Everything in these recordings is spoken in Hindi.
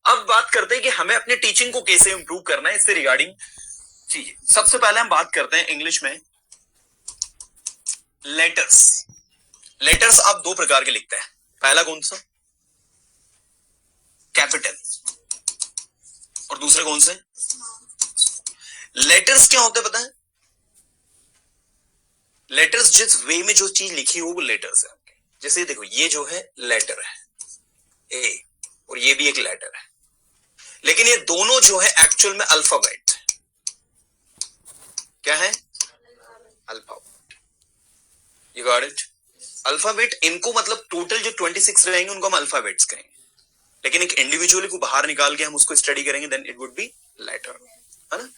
अब बात करते हैं कि हमें अपने टीचिंग को कैसे इंप्रूव करना है, इससे रिगार्डिंग चीजें। सबसे पहले हम बात करते हैं इंग्लिश में लेटर्स। लेटर्स आप दो प्रकार के लिखते हैं। पहला कौन सा? कैपिटल। और दूसरे कौन से? लेटर्स क्या होते हैं पता है? लेटर्स जिस वे में जो चीज लिखी हो वो लेटर्स है। जैसे देखो, ये जो है लेटर है ए, और ये भी एक लेटर है, लेकिन ये दोनों जो है एक्चुअल में अल्फाबेट है। क्या है? Alphabet. You got it? Alphabet, इनको मतलब टोटल जो 26 रहेंगे उनको हम अल्फाबेट्स कहेंगे, लेकिन एक इंडिविजुअली को बाहर निकाल के हम उसको स्टडी करेंगे, then it would be later, है ना?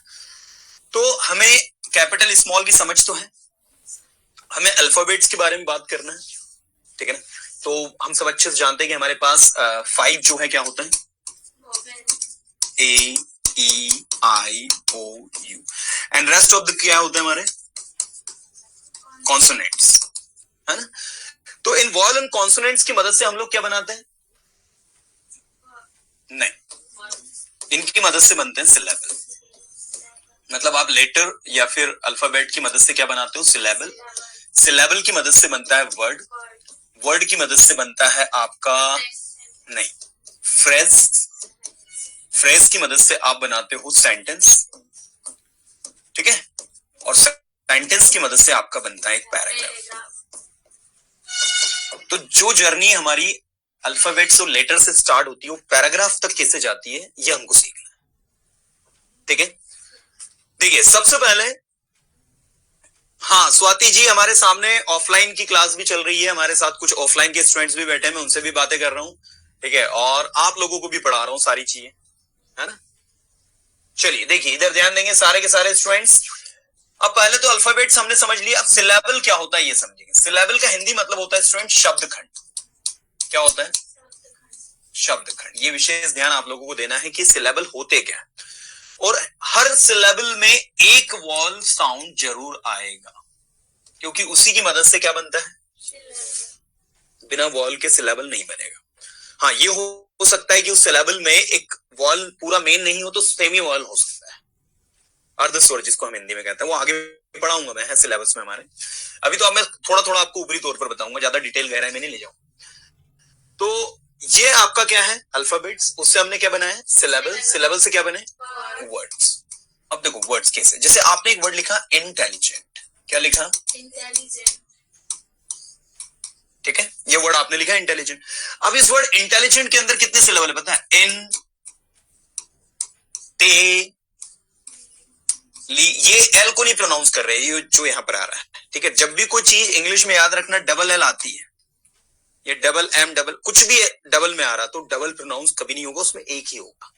तो हमें कैपिटल स्मॉल की समझ तो है, हमें अल्फाबेट्स के बारे में बात करना है, ठीक है ना? तो हम सब अच्छे से जानते हैं कि हमारे पास 5 जो है क्या होता है? A, E, I, O, U, and rest of the क्या होते हैं हमारे? कॉन्सोनेंट्स, है ना? तो इन वॉवल एंड कॉन्सोनेंट्स की मदद से हम लोग क्या बनाते हैं? नहीं, इनकी मदद से बनते हैं सिलेबल। मतलब आप लेटर या फिर अल्फाबेट की मदद से क्या बनाते हो? सिलेबल। सिलेबल की मदद से बनता है वर्ड, वर्ड की मदद से बनता है आपका नहीं फ्रेज, फ्रेज की मदद से आप बनाते हो सेंटेंस, ठीक है? और सेंटेंस की मदद से आपका बनता है एक पैराग्राफ। तो जो जर्नी हमारी अल्फाबेट्स और लेटर से स्टार्ट होती है वो पैराग्राफ तक कैसे जाती है, ये हमको सीखना है, ठीक है? देखिए सबसे पहले, हाँ स्वाति जी हमारे सामने ऑफलाइन की क्लास भी चल रही है, हमारे साथ कुछ ऑफलाइन के स्टूडेंट्स भी बैठे हैं, मैं उनसे भी बातें कर रहा हूं, ठीक है? और आप लोगों को भी पढ़ा रहा हूं सारी चीजें, है ना? चलिए देखिए, इधर ध्यान देंगे सारे के सारे स्टूडेंट्स। अब पहले तो अल्फाबेट्स हमने समझ लिया, अब सिलेबल क्या होता है ये समझेंगे। सिलेबल का हिंदी मतलब होता है स्टूडेंट शब्द खंड। क्या होता है? शब्द खंड। ये विशेष ध्यान आप लोगों को देना है कि सिलेबल होते क्या, और हर सिलेबल में एक वॉल साउंड जरूर आएगा, क्योंकि उसी की मदद से क्या बनता है? बिना वॉल के सिलेबल नहीं बनेगा। हाँ, ये हो सकता है कि उस सिलेबल में एक वॉल पूरा मेन नहीं हो तो सेमी वॉल हो सकता है, अर्धस्वर जिसको हम हिंदी में कहते हैं, वो आगे पढ़ाऊंगा मैं, है सिलेबस में हमारे। अभी तो अब मैं थोड़ा थोड़ा आपको ऊपरी तौर पर बताऊंगा, ज्यादा डिटेल गहराई में नहीं ले जाऊंगा। तो ये आपका क्या है? अल्फाबेट्स, उससे हमने क्या बनाया? सिलेबल। सिलेबल से क्या बने? वर्ड्स। अब देखो वर्ड्स कैसे, जैसे आपने एक वर्ड लिखा इंटेलिजेंट। क्या लिखा? इंटेलिजेंट, ठीक है? ये वर्ड आपने लिखा इंटेलिजेंट। अब इस वर्ड इंटेलिजेंट के अंदर कितने सिलेबल है पता है? इन, टे, ली। ये एल को नहीं प्रोनाउंस कर रहे, ये जो यहां पर आ रहा है, ठीक है? जब भी कोई चीज इंग्लिश में याद रखना, डबल एल आती है, ये डबल एम, डबल कुछ भी डबल में आ रहा तो डबल प्रोनाउंस कभी नहीं होगा, उसमें एक ही होगा,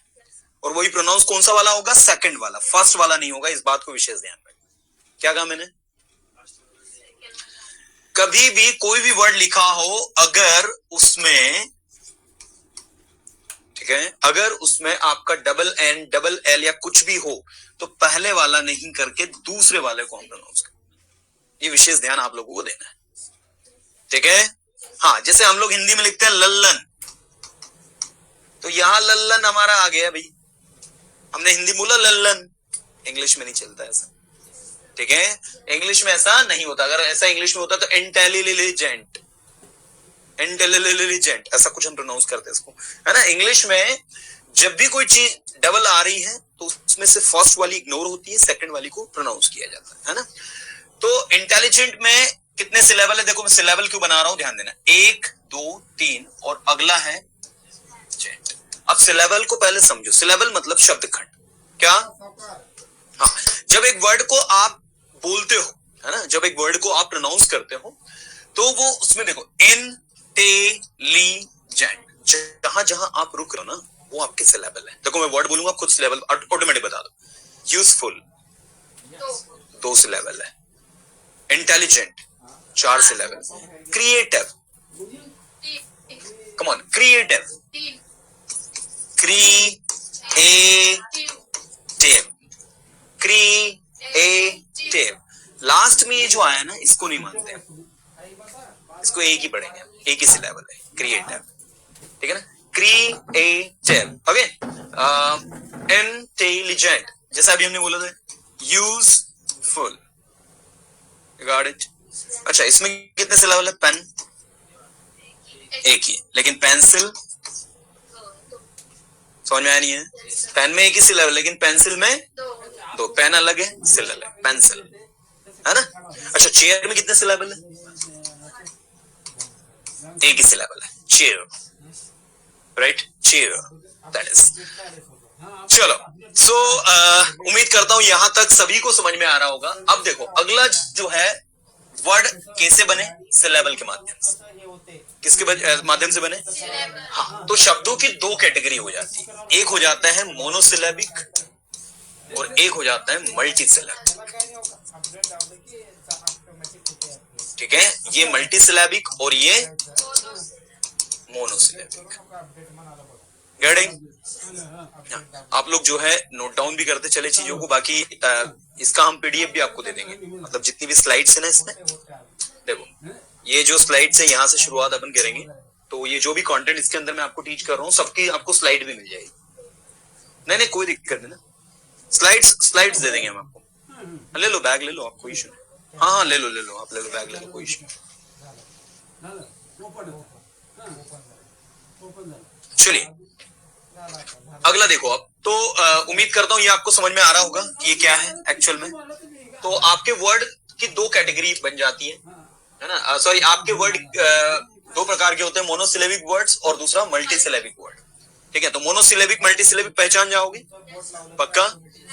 और वही प्रोनाउंस कौन सा वाला होगा? सेकंड वाला, फर्स्ट वाला नहीं होगा। इस बात को विशेष ध्यान रखें। क्या कहा मैंने? कभी भी कोई भी वर्ड लिखा हो, अगर उसमें, ठीक है, अगर उसमें आपका डबल एन, डबल एल या कुछ भी हो, तो पहले वाला नहीं करके दूसरे वाले को हम प्रोनाउंस करें। ये विशेष ध्यान आप लोगों को देना है, ठीक है? हाँ, जैसे हम लोग हिंदी में लिखते हैं लल्लन, तो यहां लल्लन हमारा आ गया भाई, हमने हिंदी बोला लल्लन। इंग्लिश में नहीं चलता ऐसा, ठीक है? इंग्लिश में ऐसा नहीं होता। अगर ऐसा इंग्लिश में होता तो इंटेलिजेंट, इंटेलिजेंट ऐसा कुछ हम प्रोनाउंस करते हैं इसको, है ना? इंग्लिश में जब भी कोई चीज डबल आ रही है तो उसमें से फर्स्ट वाली इग्नोर होती है, सेकंड वाली को प्रोनाउंस किया जाता है ना? तो इंटेलिजेंट में कितने सिलेबल है? देखो मैं सिलेबल क्यों बना रहा हूं, ध्यान देना। 1 2 3 और अगला है जेंट। अब सिलेबल को पहले समझो। सिलेबल मतलब शब्द खंड। क्या? हाँ, जब एक वर्ड को आप बोलते हो, है ना, जब एक वर्ड को आप प्रोनाउंस करते हो तो वो उसमें देखो इन, टे, ली, जेंट, जहां जहां आप रुक रहे हो ना वो आपके सिलेबल है। देखो मैं वर्ड बोलूंगा, खुद सिलेबल ऑटोमेटिक बता दो। यूजफुल 2 सिलेबल है, intelligent 4 syllable, creative, come on, creative, creative. Last में ये जो आया ना, इसको नहीं मानते हैं, इसको एक ही पढ़ेंगे, एक ही सिलेबल है, क्रिएटिव, ठीक है ना? क्रिएटिव, ओके, इंटेलिजेंट, जैसा अभी हमने बोला था, यूजफुल, गॉट इट। अच्छा, इसमें कितने सिलेबल है? पेन एक ही, लेकिन पेंसिल समझ में आया नहीं है? पेन में एक ही सिलेबल, लेकिन पेंसिल में दो, पेन अलग है, सिल अलग है, पेंसिल, है ना? अच्छा, चेयर में कितने सिलेबल है? एक ही सिलेबल है, chair, right, chair, that is. चलो, सो उम्मीद करता हूं यहां तक सभी को समझ में आ रहा होगा। अब देखो, अगला जो है, वर्ड कैसे बने? सिलेबल के माध्यम से। किसके माध्यम से बने? हाँ, तो शब्दों की दो कैटेगरी हो जाती है, एक हो जाता है मोनोसिलेबिक और एक हो जाता है मल्टीसिलेबिक। ठीक है, ये मल्टीसिलेबिक और ये मोनोसिलेबिक। आप लोग जो है नोट डाउन भी करते चले चीजों को, बाकी इसका हम पीडीएफ भी आपको दे देंगे, मतलब जितनी भी स्लाइड्स है ना इसमें। देखो, ये जो स्लाइड्स है यहाँ से शुरुआत अपन करेंगे, तो ये जो भी कंटेंट इसके अंदर मैं आपको टीच कर रहा हूँ, सबकी आपको स्लाइड भी मिल जाएगी। नहीं, कोई दिक्कत नहीं ना, स्लाइड्स दे देंगे हम आपको। ले लो बैग, ले लो, आप कोई इशू नहीं। हाँ, ले लो, आप ले लो बैग, ले लो, कोई इशू नहीं। चलिए, अगला देखो आप तो उम्मीद करता हूं ये आपको समझ में आ रहा होगा कि ये क्या है एक्चुअल में। तो आपके वर्ड की दो कैटेगरी बन जाती है ना? सॉरी, आपके वर्ड दो प्रकार के होते हैं, मोनोसिलेबिक वर्ड्स और दूसरा मल्टीसिलेबिक वर्ड। ठीक है, तो मोनोसिलेबिक मल्टीसिलेबिक पहचान जाओगे पक्का?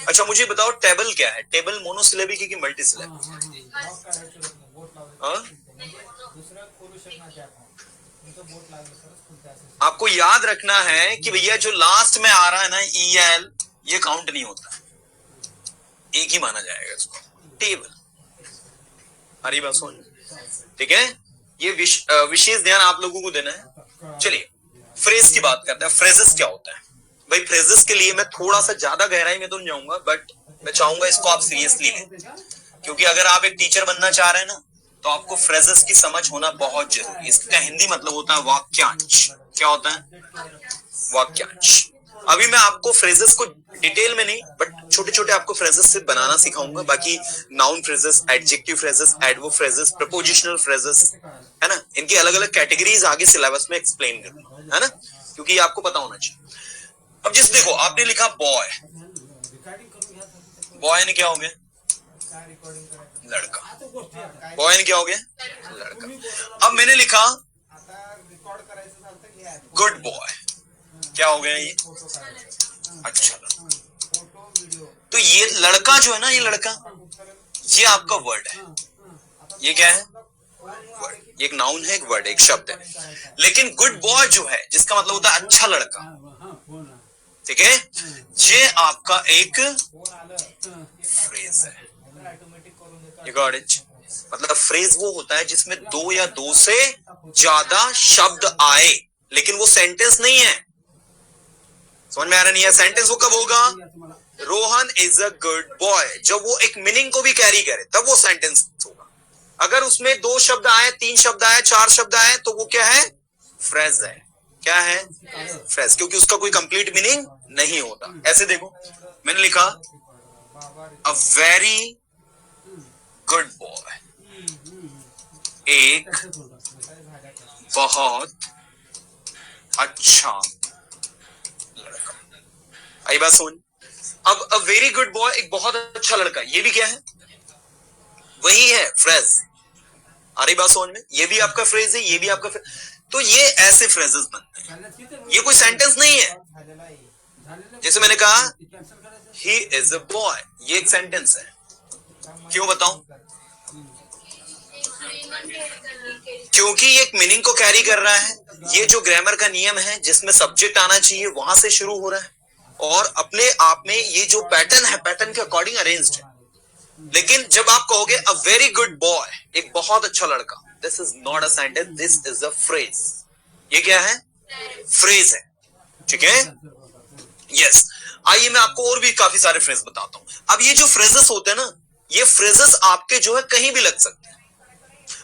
अच्छा, मुझे बताओ टेबल क्या है? टेबल मोनोसिलेबिक है कि मल्टीसिलेबिक? आपको याद रखना है कि भैया जो लास्ट में आ रहा है ना, EL, ये काउंट नहीं होता, एक ही माना जाएगा इसको, टेबल। हरी बात सुन, ठीक है? ये विशेष ध्यान आप लोगों को देना है। चलिए, फ्रेज की बात करते हैं। फ्रेजेस क्या होता है भाई? फ्रेजेस के लिए मैं थोड़ा सा ज्यादा गहराई में तो नहीं जाऊंगा, बट मैं चाहूंगा इसको आप सीरियसली लें, क्योंकि अगर आप एक टीचर बनना चाह रहे हैं ना, तो आपको फ्रेजेस की समझ होना बहुत जरूरी है। इसका हिंदी मतलब होता है वाक्यांश। क्या होता है? वाक्यांश। अभी मैं आपको फ्रेजेस को डिटेल में नहीं, बट छोटे छोटे आपको फ्रेजेस से बनाना सिखाऊंगा। बाकी noun phrases, adjective phrases, adverb phrases, prepositional phrases, है ना, इनकी अलग अलग कैटेगरीज आगे सिलेबस में एक्सप्लेन करूंगा, है ना, क्योंकि आपको पता होना चाहिए। अब जिस देखो, आपने लिखा बॉय, बॉय ने क्या हो गया? लड़का। बॉय ने क्या हो गया? लड़का। अब मैंने लिखा गुड बॉय, क्या हो गया ये? अच्छा। तो ये लड़का जो है ना, ये लड़का, ये आपका वर्ड है। ये क्या है? वर्ड। एक नाउन है, एक वर्ड, एक शब्द है। लेकिन गुड बॉय जो है, जिसका मतलब होता है अच्छा लड़का, ठीक है, ये आपका एक फ्रेज है। You got it? मतलब फ्रेज वो होता है जिसमें दो या दो से ज्यादा शब्द आए, लेकिन वो सेंटेंस नहीं है। समझ में आ रहा नहीं है? सेंटेंस वो कब होगा? Rohan is a good boy, जब वो एक मीनिंग को भी कैरी करे, तब वो सेंटेंस होगा। अगर उसमें दो शब्द आए, तीन शब्द आए, चार शब्द आए, तो वो क्या है? फ्रेज है। क्या है? फ्रेज, क्योंकि उसका कोई कंप्लीट मीनिंग नहीं होता। ऐसे देखो, मैंने लिखा अ वेरी गुड बॉय, एक बहुत अच्छा लड़का। आई बात समझ? अब अ वेरी गुड बॉय, एक बहुत अच्छा लड़का, ये भी क्या है? वही है, फ्रेज। आ रही बात समझ में? ये भी आपका फ्रेज है, ये भी आपका फ्रेज। तो ये ऐसे फ्रेजेस बनते हैं, ये कोई सेंटेंस नहीं है। जैसे मैंने कहा ही इज अ बॉय, ये एक सेंटेंस है। क्यों बताऊं? क्योंकि ये एक मीनिंग को कैरी कर रहा है। ये जो ग्रामर का नियम है, जिसमें सब्जेक्ट आना चाहिए, वहां से शुरू हो रहा है, और अपने आप में ये जो पैटर्न है, पैटर्न के अकॉर्डिंग अरेंज्ड है। लेकिन जब आप कहोगे अ वेरी गुड बॉय, एक बहुत अच्छा लड़का, this is not a sentence, this is a phrase. ये क्या है? फ्रेज है। ठीक है? यस। आइए मैं आपको और भी काफी सारे फ्रेज बताता हूं। अब ये जो फ्रेजेस होते हैं ना, ये फ्रेजेस आपके जो है कहीं भी लग सकते हैं।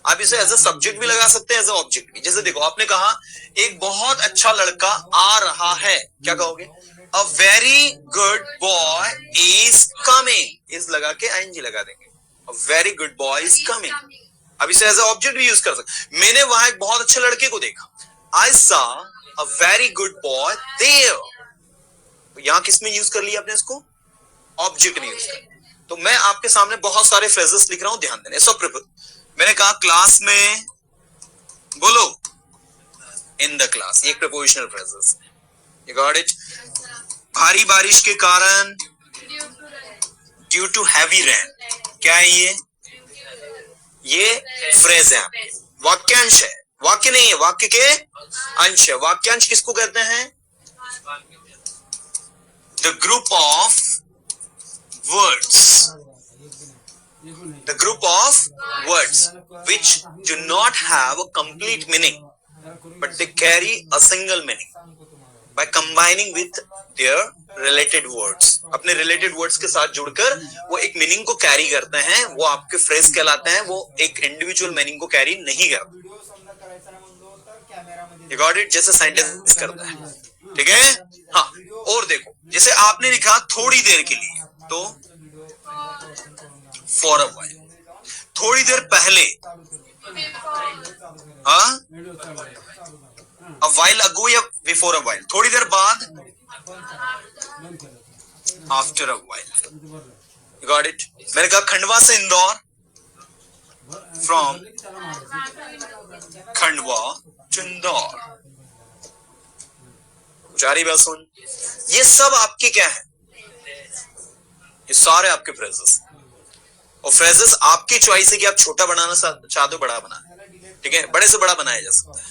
आप इसे एज ए सब्जेक्ट भी लगा सकते हैं, एज ए ऑब्जेक्ट भी। जैसे देखो आपने कहा एक बहुत अच्छा लड़का आ रहा है, क्या कहोगे? अ very good boy is coming, is लगा के आईएनजी लगा देंगे, अ very good boy is coming. अब इसे एज ए ऑब्जेक्ट भी यूज कर सकते। मैंने वहां एक बहुत अच्छे लड़के को देखा, I saw a very good boy there. यहां किस में यूज कर लिया आपने इसको? ऑब्जेक्ट में यूज कर। तो मैं आपके सामने बहुत सारे फ्रेजेस लिख रहा हूं, ध्यान देना। सब मैंने कहा क्लास में, बोलो इन द क्लास, ये prepositional phrases, you got it. भारी बारिश के कारण, ड्यू टू हैवी रेन, क्या है ये फ्रेज है, वाक्यांश है, वाक्य नहीं है, वाक्य के अंश है। वाक्यांश किसको कहते हैं? The group of words, the group of words which do not have a complete meaning but they carry a single meaning by combining with their related words। अपने related words के साथ जुड़कर वो एक मीनिंग को कैरी करते हैं, वो आपके फ्रेज कहलाते हैं, वो एक इंडिविजुअल मीनिंग को कैरी नहीं करते। You got it? जैसे सेंटेंस करता है, ठीक है। हाँ, और देखो जैसे आपने लिखा थोड़ी देर के लिए, तो फॉर अ वाइल, थोड़ी देर पहले, अ वाइल अगो या बिफोर अ वाइल, थोड़ी देर बाद, after a while. You got it? मैंने कहा खंडवा से इंदौर, फ्रॉम खंडवा टू इंदौर। जारी बात सुन, ये सब आपके क्या है? ये सारे आपके फ्रेजेस, और फ्रेजेस आपकी चॉइस है कि आप छोटा बनाना चाहते हो, बड़ा बनाना, ठीक है, बड़े से बड़ा बनाया जा सकता है,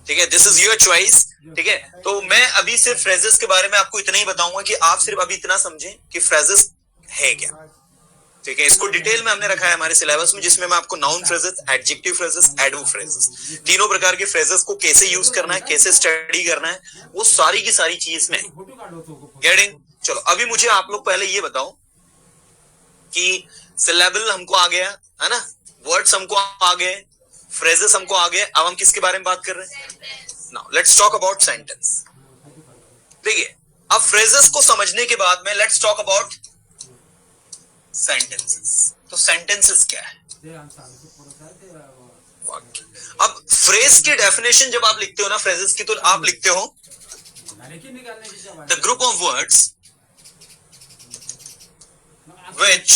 ठीक है, दिस इज योर चॉइस, ठीक है। तो मैं अभी सिर्फ फ्रेजेस के बारे में आपको इतना ही बताऊंगा कि आप सिर्फ अभी इतना समझें कि फ्रेजेस है क्या, ठीक है। इसको डिटेल में हमने रखा है हमारे सिलेबस में, जिसमें मैं आपको noun phrases, adjective phrases, adverb phrases, तीनों प्रकार के फ्रेजेस को कैसे यूज करना है, कैसे स्टडी करना है, वो सारी की सारी चीज में गेटिंग। चलो अभी मुझे आप लोग पहले ये बताओ कि सिलेबल हमको आ गया है ना, वर्ड्स हमको आ गए, फ्रेजेस हमको आ गए। अब हम किसके बारे में बात कर रहे हैं? Now let's talk about sentence. देखिए अब फ्रेजेस को समझने के बाद में लेट्स टॉक अबाउट सेंटेंसेस। तो सेंटेंसेस क्या है? वाक्य। अब फ्रेज की डेफिनेशन जब आप लिखते हो ना फ्रेजेस की, तो आप लिखते हो the group of words which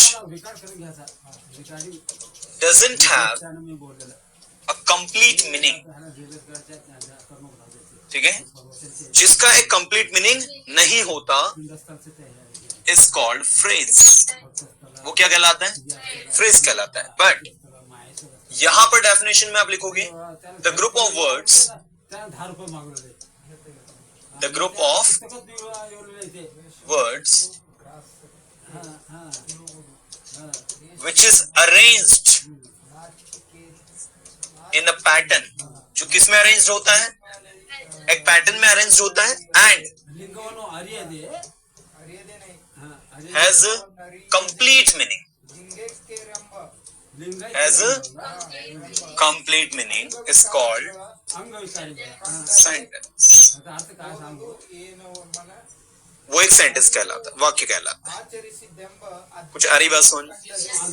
doesn't have a complete meaning, ठीक है, जिसका एक कंप्लीट मीनिंग नहीं होता, is called phrase। वो क्या कहलाता है? फ्रेज कहलाता है। बट यहां पर डेफिनेशन में आप लिखोगे the group of words, the group of words which is arranged in a pattern, जो किस में अरेंज होता है? एक पैटर्न में अरेंज होता है, and has a complete meaning, has a complete meaning is called sentence। वो एक सेंटेंस कहलाता है, वाक्य कहलाता है। कुछ आ रही बात सुन?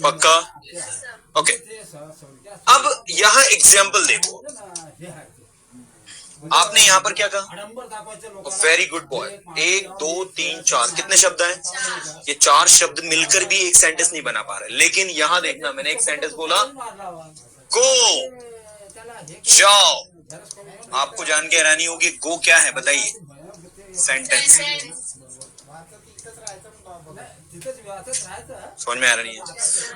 पक्का? ओके। अब यहां एग्जाम्पल देखो, आपने यहां पर क्या कहा? Very good boy. 1 2 3 4 कितने शब्द हैं? ये 4 शब्द मिलकर भी एक सेंटेंस नहीं बना पा रहे। लेकिन यहां देखना, मैंने एक सेंटेंस बोला, गो, जाओ। आपको जान के हैरानी होगी, गो क्या है बताइए? सेंटेंस। समझ में आ रहा नहीं है?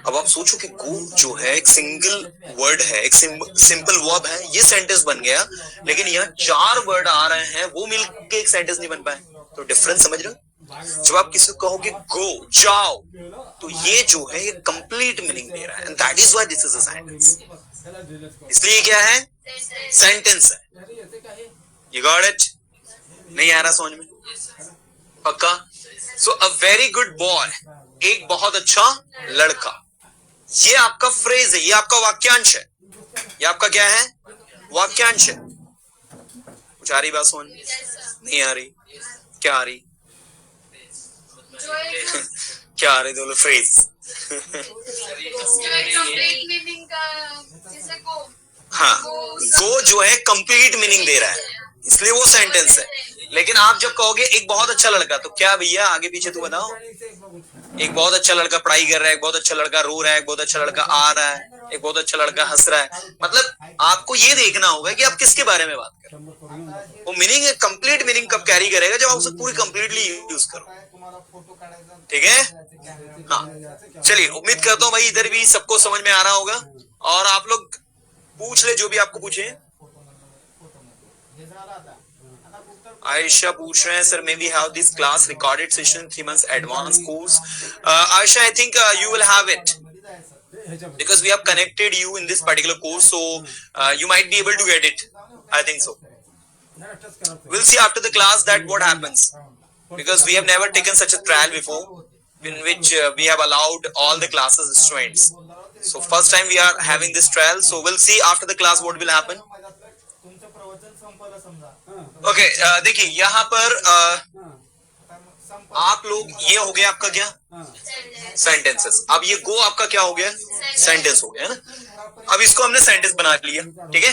अब आप सोचो कि गो जो है एक सिंगल वर्ड है, एक सिंपल वर्ब है, ये सेंटेंस बन गया, लेकिन यहाँ 4 वर्ड आ रहे हैं, वो मिलके एक सेंटेंस नहीं बन पाए। तो डिफरेंस समझ रहे हो? जब आप किसी को कहोगे गो, जाओ, तो ये जो है ये कंप्लीट मीनिंग दे रहा है, and that is why this is a sentence. इसलिए क्या है? सेंटेंस है। You got it? नहीं आ रहा समझ में? पक्का? सो अ वेरी गुड बॉय, एक बहुत अच्छा लड़का, ये आपका फ्रेज है, ये आपका वाक्यांश है। ये आपका क्या है? वाक्यांश है। कुछ आ रही बात समझ? नहीं आ रही? क्या आ रही? क्या आ रही? बोलो फ्रेज। हाँ, गो जो है कंप्लीट मीनिंग दे रहा है, इसलिए वो सेंटेंस है। लेकिन आप जब कहोगे एक बहुत अच्छा लड़का, तो क्या भैया आगे पीछे तू बताओ? एक बहुत अच्छा लड़का पढ़ाई कर रहा है, एक बहुत अच्छा लड़का रो रहा है, एक बहुत अच्छा लड़का आ रहा है, एक बहुत अच्छा लड़का हंस रहा है। मतलब आपको ये देखना होगा कि आप किसके बारे में बात कर रहे हो। वो मीनिंग, कंप्लीट मीनिंग कब कैरी करेगा? जब आप उसे पूरी कंप्लीटली यूज करो। ठीक है? हाँ, चलिए, उम्मीद करता हूँ भाई इधर भी सबको समझ में आ रहा होगा। और आप लोग पूछ ले जो भी आपको पूछे। आयशा पूछ रहे हैं sir, may we have this class recorded session 3 months advance course? Ayesha, I think you will have it because we have connected you in this particular course, so you might be able to get it. I think so. We'll see after the class that what happens, because we have never taken such a trial before in which we have allowed all the classes students. So first time we are having this trial, so we'll see after the class what will happen. Okay, देखिए यहाँ पर आप लोग, ये हो गया आपका क्या? सेंटेंसेस। अब ये गो आपका क्या हो गया? सेंटेंस हो गया है ना। अब इसको हमने सेंटेंस बना लिया, ठीक है।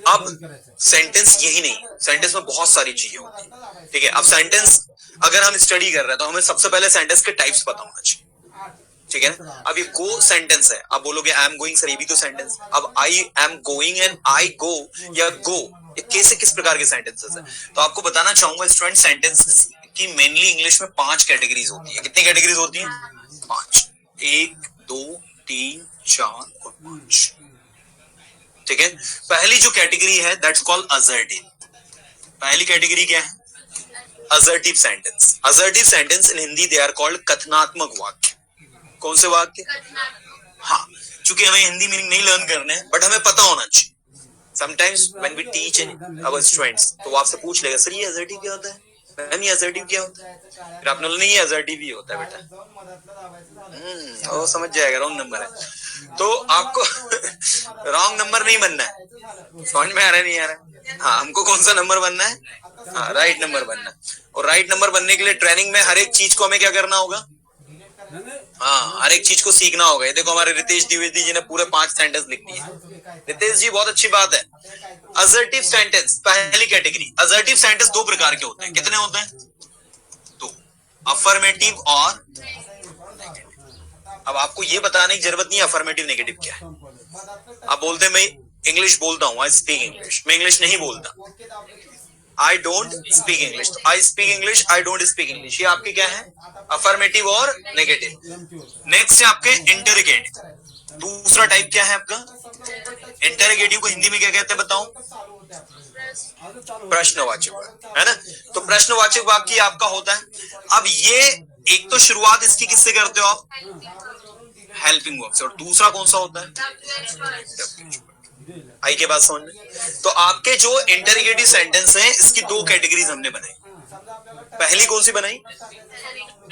अब सेंटेंस यही नहीं, सेंटेंस में बहुत सारी चीजें होती है, ठीक है। अब सेंटेंस अगर हम स्टडी कर रहे हैं तो हमें सबसे पहले सेंटेंस के टाइप्स पता होना चाहिए, ठीक है ना। अब ये गो सेंटेंस है, आप बोलोगे आई एम गोइंग, सर ये भी तो सेंटेंस। अब I am going and I go या गो, कैसे किस प्रकार के सेंटेंसेस है? तो आपको बताना चाहूंगा स्टूडेंट, सेंटेंस की मेनली इंग्लिश में 5 कैटेगरीज होती है। कितनी कैटेगरीज होती हैं? 5। 1 2 3 4 और 5, ठीक है। पहली जो कैटेगरी है दैट्स कॉल्ड असर्टिव। पहली कैटेगरी क्या है? Assertive sentence. Assertive sentence in Hindi they are called कथनात्मक वाक्य। कौन से वाक्य? हाँ, चूंकि हमें हिंदी मीनिंग नहीं लर्न करने हैं, बट हमें पता होना चाहिए। Sometimes when we teach our students, तो वो आपसे पूछ लेगा, सर ये असर्टिव क्या होता है? मैम ये असर्टिव क्या होता है? फिर आपने बोला नहीं ये असर्टिव ही होता है बेटा। वो समझ जाएगा, रॉन्ग नंबर है। तो आपको रॉन्ग नंबर नहीं बनना है। समझ में आ रहा है नहीं आ रहा? हाँ, हमको कौन सा नंबर बनना है? हाँ, राइट नंबर बनना। और राइट नंबर बनने के लिए ट्रेनिंग में हर एक चीज को हमें क्या करना होगा? हाँ, हर एक चीज को सीखना होगा। ये देखो हमारे रितेश द्विवेदी जी ने पूरे 5 सेंटेंस लिख दिए। रितेश जी बहुत अच्छी बात है। असर्टिव सेंटेंस पहली कैटेगरी। असर्टिव सेंटेंस 2 प्रकार के होते हैं। कितने होते हैं? 2, अफर्मेटिव और नेगेटिव। अब आपको ये बताने की जरूरत नहीं है अफर्मेटिव नेगेटिव क्या है। आप बोलते हैं मैं इंग्लिश बोलता हूँ, आई स्पीक इंग्लिश। मैं इंग्लिश नहीं बोलता, आई डोंट स्पीक इंग्लिश। तो I speak English, I don't speak English, ये आपके क्या है? अफर्मेटिव और नेगेटिव। नेक्स्ट है आपके इंटरोगेटिव। दूसरा टाइप क्या है आपका? इंटरोगेटिव को हिंदी में क्या कहते हैं बताओ? प्रश्नवाचक, है ना। तो प्रश्नवाचक वाक्य आपका होता है। अब ये एक तो शुरुआत इसकी किससे करते हो आप? हेल्पिंग वर्ब से। और दूसरा कौन सा होता है? आई के बाद समझ में। तो आपके जो इंटरोगेटिव सेंटेंस हैं, इसकी 2 कैटेगरीज हमने बनाई। पहली कौन सी बनाई?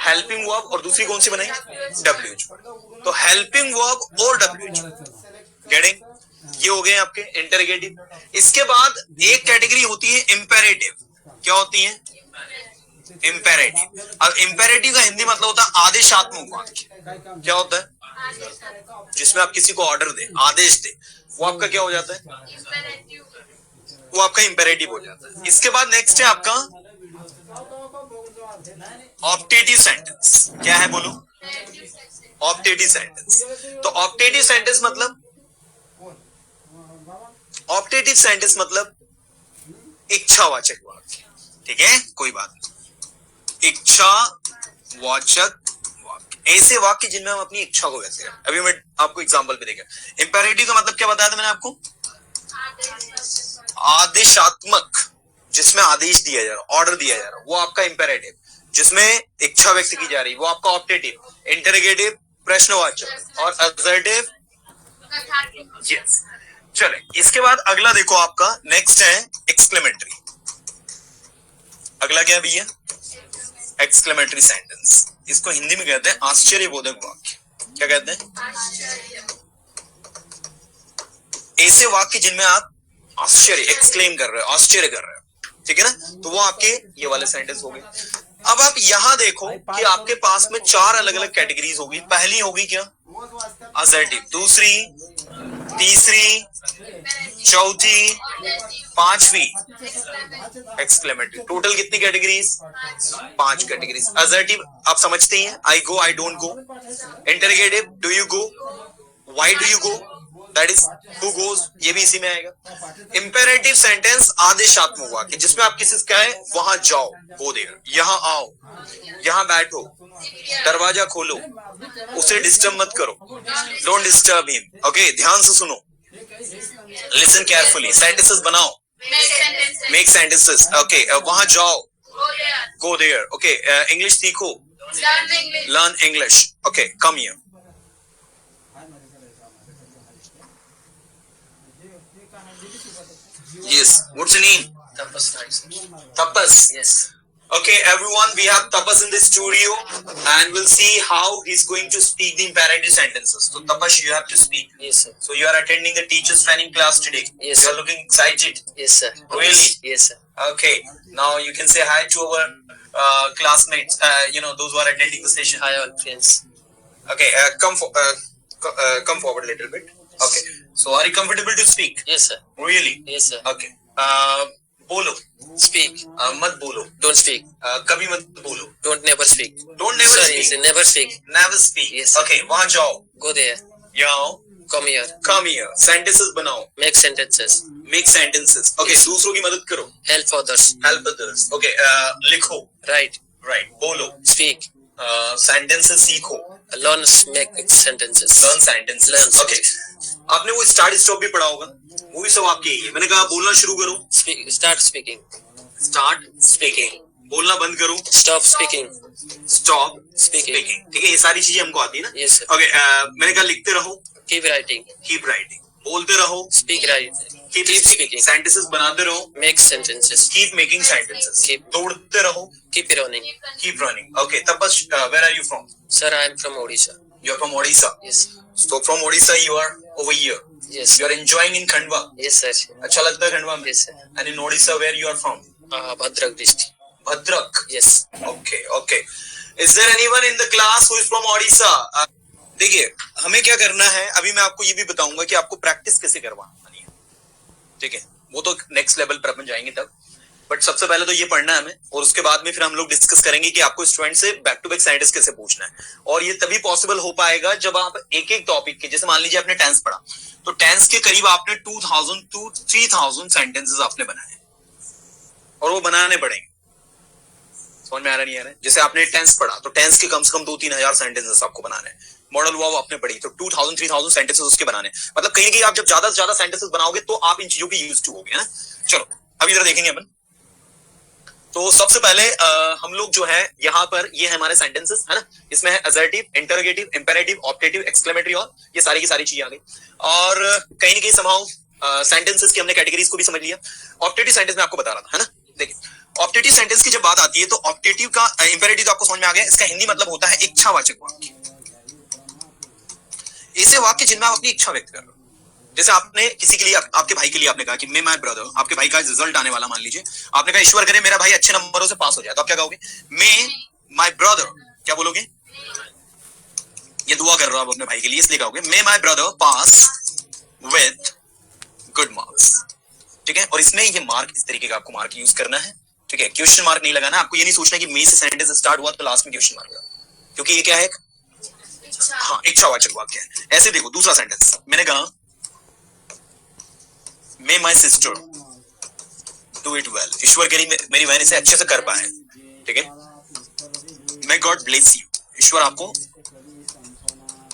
Helping verb. और दूसरी कौन सी बनाई? डब्ल्यूएच। तो हेल्पिंग वर्ब और डब्ल्यूएच, गेटिंग? ये हो गए आपके इंटरोगेटिव। इसके बाद एक कैटेगरी होती है इंपेरेटिव। क्या होती है? इंपेरेटिव। अब इंपेरेटिव का हिंदी मतलब होता है आदेशात्मक वाक्य। क्या होता है? जिसमें आप किसी को ऑर्डर दे, आदेश दे, वो आपका क्या हो जाता है? वो आपका इंपेरेटिव हो जाता है। इसके बाद नेक्स्ट है आपका ऑप्टेटिव सेंटेंस। क्या है बोलो? Optative sentence. तो ऑप्टेटिव सेंटेंस मतलब, ऑप्टेटिव सेंटेंस मतलब इच्छावाचक वाक्य, ठीक है, कोई बात नहीं। इच्छावाचक वाक्य, ऐसे वाक्य जिनमें हम अपनी इच्छा को व्यक्त करें। अभी मैं आपको एग्जांपल पे देगा। इंपेरेटिव का मतलब क्या बताया था मैंने आपको? आदेशात्मक, जिसमें आदेश दिया जा रहा, ऑर्डर दिया जा रहा, वो आपका इंपेरेटिव। जिसमें इच्छा व्यक्त की जा रही, वो आपका ऑप्टेटिव। इंटरोगेटिव प्रश्नवाचक और असर्टिव यस। चले, इसके बाद अगला देखो आपका नेक्स्ट है एक्सक्लेमेटरी। अगला क्या भैया? Exclamatory sentence. इसको हिंदी में कहते हैं आश्चर्यबोधक वाक्य। क्या कहते हैं? ऐसे वाक्य जिनमें आप आश्चर्य एक्सक्लेम कर रहे हो, आश्चर्य कर रहे हो, ठीक है ना, तो वो आपके ये वाले सेंटेंस हो गए। अब आप यहां देखो कि आपके पास में 4 अलग अलग कैटेगरीज होगी। पहली होगी क्या, असर्टिव, दूसरी, तीसरी, चौथी, पांचवी एक्सक्लेमेटरी। टोटल कितनी कैटेगरीज, 5 कैटेगरीज। असर्टिव आप समझते हैं, I go, I don't go. Interrogative, do you go, why do you go, that is who goes, ये भी इसी में आएगा। इंपेरेटिव सेंटेंस आदेशात्मक वाक्य जिसमें आप किसी से कहें वहां जाओ, गो देयर, यहां आओ, यहां बैठो, दरवाजा खोलो, उसे डिस्टर्ब मत करो, डोंट डिस्टर्ब हिम। ओके, ध्यान से सुनो, लिसन केयरफुली, सेंटेंसेस बनाओ, मेक सेंटेंसेस। ओके, वहां जाओ, गो देयर। ओके, इंग्लिश सीखो, learn English. Okay, come here. Yes, what's your name? Tapas. Tapas. Yes. Okay, everyone, we have Tapas in the studio and we'll see how he's going to speak the imperative sentences. So Tapas, you have to speak. Yes, sir. So you are attending the teachers training class today. Yes, You sir. are looking excited. Yes, sir. Really? Yes, sir. Okay, now you can say hi to our classmates, those who are attending the session. Hi, all friends. Okay, come forward a little bit. Okay, so are you comfortable to speak? Yes, sir. Really? Yes, sir. Okay. बोलो, Speak. मत बोलो, Don't speak. कभी मत बोलो, Don't never speak. don't never Sorry, speak, sir, never speak. never speak. Yes, sir. Okay, वहां जाओ, Go there. यहाँ आओ, Come here. come here, sentences बनाओ, Make sentences. make sentences. Okay, Yes. दूसरों की मदद करो, Help others. help others. Okay, लिखो, Write. right, बोलो, Speak. sentences सीखो, Learn. Make sentences. learn sentences. Learn. Okay, आपने वो स्टार्ट स्टॉप भी पढ़ा होगा, वो भी सब आपके ही है। मैंने कहा बोलना शुरू करो, Speak. Start speaking. Start speaking, बोलना बंद करो, Stop speaking. Stop Speaking. Speaking. ठीक है, ये सारी चीजें हमको आती है ना। Yes, sir. ओके, मैंने कहा लिखते रहो, Keep writing. कीप राइटिंग, बोलते रहो, Speak right. Keep Keep speaking, speaking. Sentences बनाते रहो, Make sentences. Keep making sentences, Keep. दौड़ते रहो, Keep running. Keep running. Okay, तब बस where are you from? Sir, I am from Odisha. You are from Odisha. Yes. So from Odisha you are over here. Yes. You are enjoying in Khandwa. Yes, sir. अच्छा लगता है खंडवा में? Yes, sir. And in Odisha where you are from? Bhadrak district. Bhadrak. Yes. Okay, okay. Is there anyone in the class who is from Odisha? देखिए, हमें क्या करना है, अभी मैं आपको ये भी बताऊंगा कि आपको प्रैक्टिस कैसे करवानी है, ठीक है, वो तो नेक्स्ट लेवल पर अपन जाएंगे तब। बट सबसे पहले तो ये पढ़ना है हमें, और उसके बाद में फिर हम लोग डिस्कस करेंगे कि आपको स्टूडेंट से बैक टू बैक सेंटेंस कैसे पूछना है। और ये तभी पॉसिबल हो पाएगा जब आप एक एक टॉपिक के, जैसे मान लीजिए आपने टेंस पढ़ा, तो टेंस के करीब आपने 2000 to 3000 सेंटेंसेस आपने बनाए, और वो बनाने पड़ेंगे। समझ में आ रहा नहीं आ रहा है? जैसे आपने टेंस पढ़ा तो टेंस के कम से कम 2-3 हजार सेंटेंसेस आपको बनाने हैं। मॉडल हुआ वो आपने पढ़ी तो 2000-3000 सेंटेंसेस उसके बनाने, मतलब कहीं कहीं आप जब ज्यादा से ज्यादा सेंटेंसेस बनाओगे तो आप इन चीजों की यूज टू होगे ना। चलो अभी इधर देखेंगे अपन। तो सबसे पहले हम लोग जो है यहाँ पर ये है हमारे सेंटेंसेस, है ना, इसमें है assertive, interrogative, imperative, optative, exclamatory, और ये सारी की सारी चीजें आ गई। और कहीं न कहीं समाउ सेंटेंसेस की हमने कैटेगरीज को भी समझ लिया। ऑप्टेटिव सेंटेंस में आपको बता रहा था, है ना। देखिए ऑप्टेटिव सेंटेंस की जब बात आती है तो ऑप्टेटिव का इंपेरेटिव तो आपको समझ में आ गया, इसका हिंदी मतलब होता है इच्छावाचक वाक्य। ऐसे वाक्य जिनमें आप अपनी इच्छा व्यक्त कर रहे हो। जैसे आपने किसी के लिए, आपके भाई के लिए आपने कहा कि मे माय ब्रदर, आपके भाई का रिजल्ट आने वाला, मान लीजिए आपने कहा ईश्वर करे मेरा भाई अच्छे नंबरों से पास हो जाए, तो आप क्या कहोगे? मे माय ब्रदर, क्या बोलोगे? ये दुआ कर रहे हो आप अपने भाई के लिए, इसलिए कहोगे may my brother pass with good marks. ठीक है, और इसमें ये मार्क, इस तरीके का आपको मार्क यूज करना है। ठीक है, क्वेश्चन मार्क नहीं लगाना, आपको ये नहीं सोचना कि मे से सेंटेंस स्टार्ट हुआ तो लास्ट में क्वेश्चन मार्क लगा, क्योंकि ये क्या है? हाँ, इच्छावाचक वाक्य है। ऐसे देखो दूसरा सेंटेंस, मैंने कहा may my sister do it well, ईश्वर करी मेरी बहन इसे अच्छे से कर पाए। ठीक है, मे गॉड ब्लेस यू, ईश्वर आपको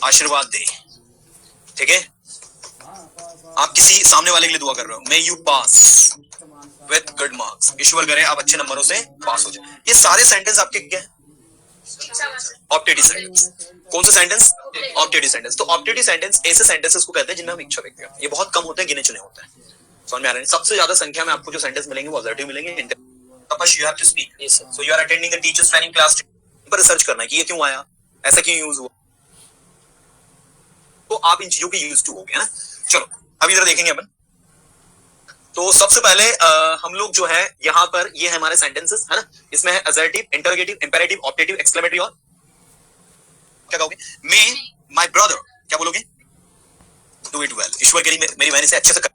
आशीर्वाद दे। ठीक है, आप किसी सामने वाले के लिए दुआ कर रहे हो, may you pass with good marks, ईश्वर करे आप अच्छे नंबरों से पास हो जाए। ये सारे सेंटेंस आपके क्या है? Optative sentence. कौन सा सेंटेंस? Optative sentence. तो ऑप्टेटिव सेंटेंस ऐसे सेंटेंसेस को कहते हैं जिनमें हम इच्छा व्यक्त करते हैं। ये बहुत कम होते हैं, गिने चुने होते हैं। समझ में आ रहा है? सबसे ज्यादा संख्या में आपको जो सेंटेंस मिलेंगे वो असर्टिव मिलेंगे। Tapas you have to speak, so you are attending the teachers training class, पर रिसर्च करना है कि ये क्यों आया, ऐसा क्यों यूज हुआ, तो आप इन चीजों के यूज टू हो गए ना। चलो अभी इधर देखेंगे अपन। तो सबसे पहले हम लोग जो है यहां पर ये है हमारे सेंटेंसेस है ना, इसमें है assertive, interrogative, imperative, objective, exclamatory और क्या कहोगे? मे माय ब्रदर, क्या बोलोगे? डू इट वेल, ईश्वर के लिए मेरी बहन इसे अच्छे से कर।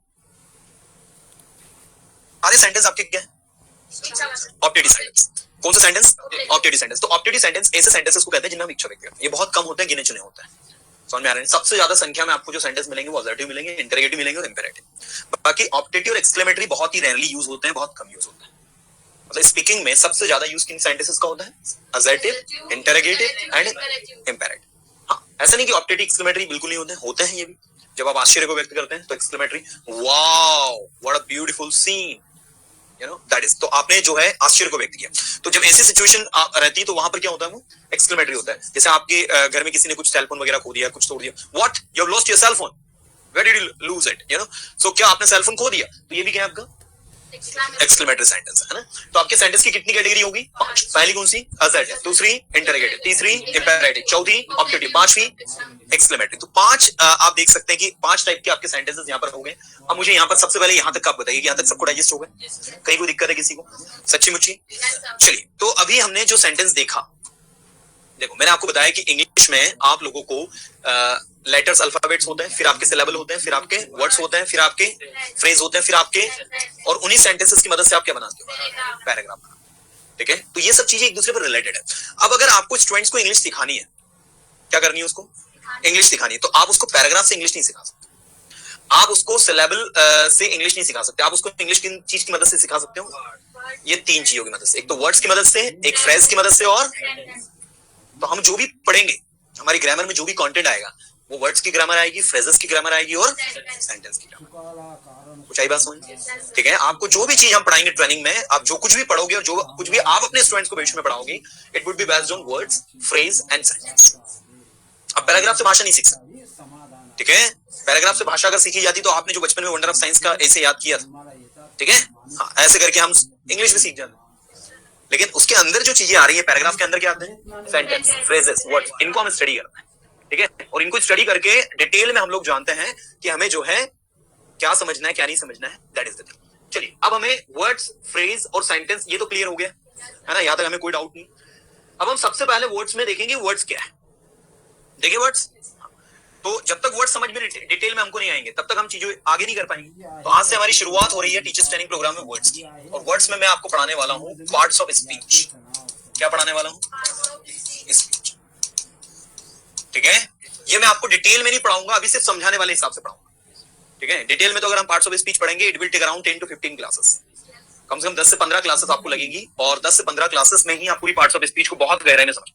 सारे सेंटेंस आपके क्या है? Objective sentence. कौन सा सेंटेंस? Objective sentence. तो ऑब्जेक्टिव सेंटेंस ऐसे सेंटेंसेस को कहते हैं जिनमें हम इच्छा व्यक्त करते हैं। ये बहुत कम होते हैं, गिने चुने होते हैं। समझ में आ रहा है? सबसे ज्यादा संख्या में आपको जो सेंटेंस मिलेंगे वो असर्टिव मिलेंगे, इंटरोगेटिव मिलेंगे और इंपेरेटिव। बाकी ऑब्जेक्टिव और एक्सक्लेमेटरी बहुत ही रेयरली यूज होते हैं, बहुत कम यूज होते हैं। मतलब स्पीकिंग में सबसे ज्यादा यूज किन सेंटेंसेस का होता है? Assertive, interrogative and imperative. हाँ, ऐसा नहीं कि ऑब्जेक्टिव एक्सक्लेमेटरी बिल्कुल नहीं होते हैं ये भी। जब आप आश्चर्य को व्यक्त करते हैं तो exclamatory, wow what a beautiful scene, you know, that is. तो आपने जो है आश्चर्य को व्यक्त किया। तो जब ऐसी सिचुएशन रहती है तो वहां पर क्या होता है? वो एक्सक्लेमेटरी होता है। जैसे आपके घर में किसी ने कुछ सेलफोन वगैरह खो दिया, कुछ तोड़ दिया, what you have lost your cellphone, where did you lose it, you know. So क्या आपने सेलफोन खो दिया? तो ये भी क्या है आपका? एक्सक्लेमेटरी सेंटेंस है ना। तो आपके सेंटेंस की कितनी कैटेगरी होगी? 5। पहली कौन सी? असर्टिव, दूसरी इंटरोगेटिव, तीसरी इंपेरेटिव, चौथी ऑब्जेक्टिव, पांचवी एक्सक्लेमेटरी। तो 5 आप देख सकते हैं कि 5 टाइप के आपके सेंटेंसेस यहाँ पर हो गए। अब मुझे यहाँ पर सबसे पहले यहाँ तक आप बताइए कि यहाँ तक सबको डाइजेस्ट हो गए? कहीं कोई दिक्कत है किसी को? सच्ची मुच्ची? चलिए, तो अभी हमने जो सेंटेंस देखा, देखो मैंने आपको बताया कि इंग्लिश में आप लोगों को लेटर्स अल्फाबेट्स होते हैं, फिर आपके सिलेबल होते हैं, फिर आपके वर्ड्स होते हैं, फिर आपके फ्रेज होते हैं, फिर आपके, और उन्हीं सेंटेंसेस की मदद से आप क्या बनाते हो? पैराग्राफ। ठीक है, तो ये सब चीजें एक दूसरे पर रिलेटेड है। अब अगर आपको स्टूडेंट्स को इंग्लिश सिखानी है, क्या करनी है? उसको इंग्लिश सिखानी है, तो आप उसको पैराग्राफ से इंग्लिश नहीं सिखा सकते, आप उसको सिलेबल से इंग्लिश नहीं सिखा सकते। आप उसको इंग्लिश किन चीज की मदद से सिखा सकते हो? ये 3 चीजों की मदद से। एक तो वर्ड्स की मदद से, एक फ्रेज की मदद से, और तो हम जो भी पढ़ेंगे, हमारी ग्रामर में जो भी कंटेंट आएगा, वो वर्ड्स की ग्रामर आएगी, फ्रेजेस की ग्रामर आएगी और सेंटेंस की ग्रामर। कुछ आई बात समझ? ठीक है, आपको जो भी चीज हम पढ़ाएंगे ट्रेनिंग में, आप जो कुछ भी पढ़ोगे और जो कुछ भी आप अपने स्टूडेंट्स को भविष्य में पढ़ाओगे, it would be based on words, phrase and sentence. अब पैराग्राफ से भाषा नहीं सीख सकते। ठीक है, पैराग्राफ से भाषा अगर सीखी जाती तो आपने जो बचपन में वंडर ऑफ साइंस का ऐसे याद किया था, ठीक है, हाँ, ऐसे करके हम इंग्लिश भी सीख जाते। लेकिन उसके अंदर जो चीजें आ रही है पैराग्राफ के अंदर, क्या आते हैं? Sentence, phrases, words. इनको हम स्टडी करते हैं। ठीक है, और इनको स्टडी करके डिटेल में हम लोग जानते हैं कि हमें जो है क्या समझना है, क्या नहीं समझना है, दैट इज द थिंग। चलिए, अब हमें वर्ड्स, फ्रेज और सेंटेंस ये तो क्लियर हो गया है ना, यहां तक हमें कोई डाउट नहीं। अब हम सबसे पहले वर्ड्स में देखेंगे वर्ड्स क्या है। देखिए वर्ड्स, तो जब तक वर्ड समझ में डिटेल में हमको नहीं आएंगे तब तक हम चीजें आगे नहीं कर पाएंगे। तो आज से हमारी शुरुआत हो रही है टीचर्स ट्रेनिंग प्रोग्राम में वर्ड्स की, और वर्ड्स में मैं आपको पढ़ाने वाला हूँ पार्ट्स ऑफ स्पीच। क्या पढ़ाने वाला हूँ? स्पीच। ठीक है, ये मैं आपको डिटेल में नहीं पढ़ाऊंगा, अभी सिर्फ समझाने वाले हिसाब से पढ़ाऊंगा। ठीक है, डिटेल में तो अगर हम पार्ट्स ऑफ स्पीच पढ़ेंगे, it will take around 10 to 15 classes. कम से कम 10 से 15 क्लासेस आपको लगेगी, और 10 से 15 क्लासेस में ही आप पूरी पार्ट्स ऑफ स्पीच को बहुत गहराई में समझ।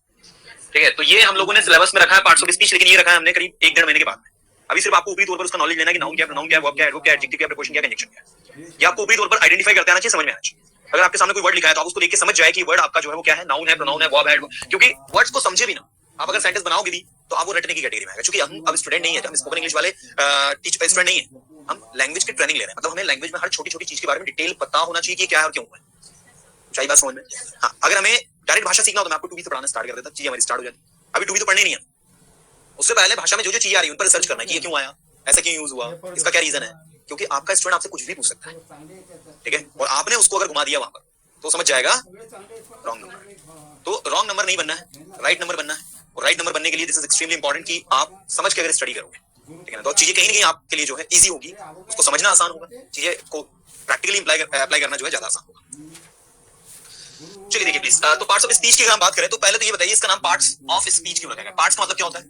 ठीक है, तो ये हम लोगों ने सिलेबस में रखा है पार्ट्स ऑफ स्पीच, लेकिन ये रखा है हमने करीब 1-1.5 महीने के बाद में। अभी सिर्फ आपको ऊपरी तौर पर उसका नॉलेज लेना है कि नाउन क्या है, प्रोनाउन क्या है, वर्ब क्या है, एडवर्ब क्या है, एडजेक्टिव क्या है, प्रीपोजिशन क्या है, कंजंक्शन क्या है। ये आपको ऊपरी तौर पर आइडेंटिफाई करते आना चाहिए, समझ में आना चाहिए। अगर आपके सामने कोई वर्ड लिखा है तो आप उसको देख के समझ जाए कि वर्ड आपका जो है वो क्या है, नाउन है, प्रोनाउन है, वर्ब है, क्योंकि वर्ड्स को समझे भी ना आप अगर सेंटेंस बनाओगे भी तो आप वो रटने की कैटेगरी में आएगा। क्योंकि हम अब स्टूडेंट नहीं है, हम स्पोकन इंग्लिश वाले टीचर स्टूडेंट नहीं है, हम लैंग्वेज की ट्रेनिंग ले रहे हैं। मतलब हमें लैंग्वेज में हर छोटी छोटी चीज के बारे में डिटेल पता होना चाहिए कि क्या है और क्यों है। चाहिए बात समझ में? हाँ, अगर हमें डायरेक्ट भाषा सीखना हो तो मैं आपको 2B से पढ़ाना स्टार्ट कर देता, चीजें हमारी स्टार्ट हो जाती। अभी 2B तो पढ़ने नहीं है, उससे पहले भाषा में जो जो चीजें आ रही है उन पर रिसर्च करना है कि ये क्यों आया, ऐसा क्यों यूज हुआ, इसका क्या रीजन है। क्योंकि आपका स्टूडेंट आपसे कुछ भी पूछ सकता है, ठीक है, और आपने उसको अगर घुमा दिया वहां पर तो समझ जाएगा रॉन्ग नंबर। तो रॉन्ग नंबर नहीं बनना है, राइट नंबर बनना है। और राइट नंबर बनने के लिए दिस इज एक्सट्रीमली इंपॉर्टेंट कि आप समझ के अगर स्टडी करोगे, ठीक है ना, तो चीजें कहीं ना कहीं आपके लिए जो है इजी होगी, उसको समझना आसान होगा, चीजें को प्रैक्टिकली अप्लाई करना जो है ज्यादा आसान होगा। चलिए देखिए प्लीज, तो पार्ट्स ऑफ स्पीच की अगर हम बात करें तो पहले तो ये बताइए इसका नाम पार्ट्स ऑफ स्पीच क्यों रखा गया? पार्ट्स का मतलब क्या होता है?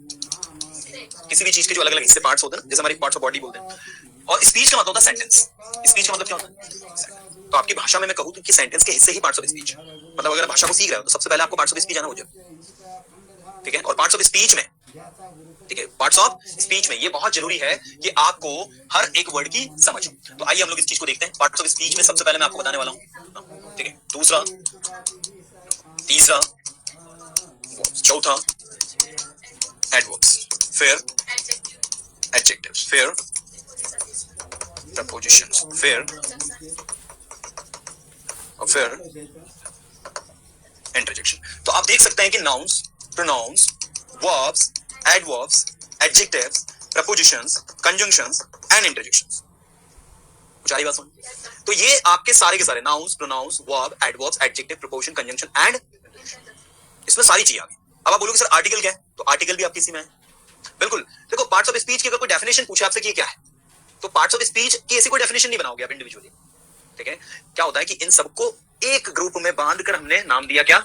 किसी भी चीज के जो अलग अलग हिस्से पार्ट्स होते हैं, जैसे हमारी पार्ट्स ऑफ बॉडी बोलते हैं। और स्पीच का मतलब होता है सेंटेंस। स्पीच का मतलब क्या होता है? तो आपकी भाषा में मैं कहूं तो कि सेंटेंस के हिस्से ही पार्ट्स ऑफ स्पीच। मतलब अगर भाषा को सीख रहे हो तो सबसे पहले आपको पार्ट्स ऑफ स्पीच आना हो जाए, ठीक है। और पार्ट्स ऑफ स्पीच में, ठीक है, पार्ट्स ऑफ स्पीच में ये बहुत जरूरी है कि आपको हर एक वर्ड की समझ हो। तो आइए हम लोग इस चीज को देखते हैं। पार्ट्स ऑफ स्पीच में सबसे पहले मैं आपको बताने वाला हूं, ठीक है, दूसरा, तीसरा, चौथा एडवर्ब्स, फिर एडजेक्टिव्स, फिर प्रपोजिशंस, फिर और फिर इंटरजेक्शन। तो आप देख सकते हैं कि nouns, pronouns, verbs, adverbs, adjectives, prepositions, conjunctions, and interjections. कुछ आ रही बात समझ? तो ये आपके सारे के सारे nouns, pronouns, verb, adverbs, adjective, preposition, conjunction and, इसमें सारी चीजें आ गई। अब आप बोलोगे सर आर्टिकल क्या है, तो आर्टिकल भी आपकी इसी में है। बिल्कुल, देखो पार्ट्स ऑफ स्पीच की अगर कोई डेफिनेशन पूछे आपसे कि क्या है, तो पार्ट्स ऑफ स्पीच की ऐसी कोई डेफिनेशन नहीं बनाओगे आप इंडिविजुअली, ठीक है। क्या होता है कि इन सबको एक ग्रुप में बांधकर हमने नाम दिया क्या,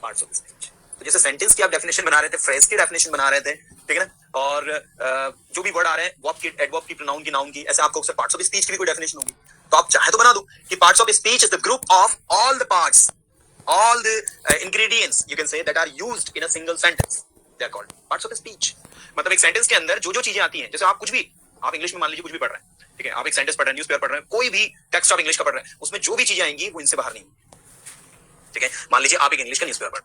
पार्ट्स ऑफ स्पीच। तो जैसे सेंटेंस की आप डेफिनेशन बना रहे थे, फ्रेज की डेफिनेशन बना रहे थे, ठीक है ना, और जो भी वर्ड आ रहे हैं वर्ब की, एडवर्ब की, प्रोनाउन की, नाउन की, ऐसे आपको पार्ट्स ऑफ स्पीच की भी कोई डेफिनेशन होगी, तो आप चाहे तो बना दो कि parts of speech is the group of all the parts, all the ingredients you can say that are used in a single sentence, they are called parts of speech। मतलब एक सेंटेंस के अंदर जो जो चीजें आती हैं, जैसे आप कुछ भी, आप इंग्लिश में मान लीजिए कुछ भी पढ़ रहे हैं, ठीक है, आप एक सेंटेंस पढ़ रहे हैं, न्यूज़पेपर पढ़ रहे हैं, कोई भी टेक्स्ट आप इंग्लिश का पढ़ रहे हैं, उसमें जो भी चीजें आएंगी वो इनसे बाहर नहीं होंगी, ठीक है। मान लीजिए आप एक इंग्लिश का न्यूज़पेपर पढ़,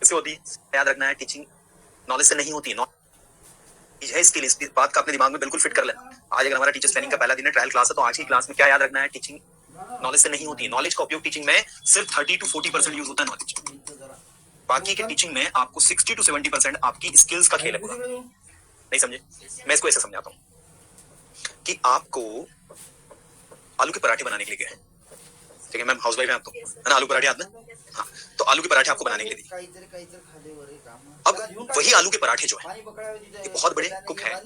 कैसे होती है, याद रखना है, टीचिंग नॉलेज से नहीं होती, नॉलेज है स्किल। इस बात का अपने दिमाग में बिल्कुल फिट कर लेना। आज अगर हमारा टीचर्स ट्रेनिंग का पहला दिन है, ट्रायल क्लास है, तो आज की क्लास में क्या याद रखना है, टीचिंग नॉलेज से नहीं होती। नॉलेज का उपयोग टीचिंग में सिर्फ 30 to 40% यूज होता है नॉलेज, बाकी के टीचिंग में आपको 60 to 70% आपकी स्किल्स का खेल है पूरा। नहीं समझे? मैं इसको ऐसे समझाता हूँ कि आपको आलू के पराठे बनाने के लिए गए, ठीक है, मैम हाउस वाइफ है आपको, है ना, आलू पराठे आते हैं, हाँ, तो आलू के पराठे आपको बनाने के लिए दिए। अब वही आलू के पराठे जो है, ये बहुत बड़े कुक है,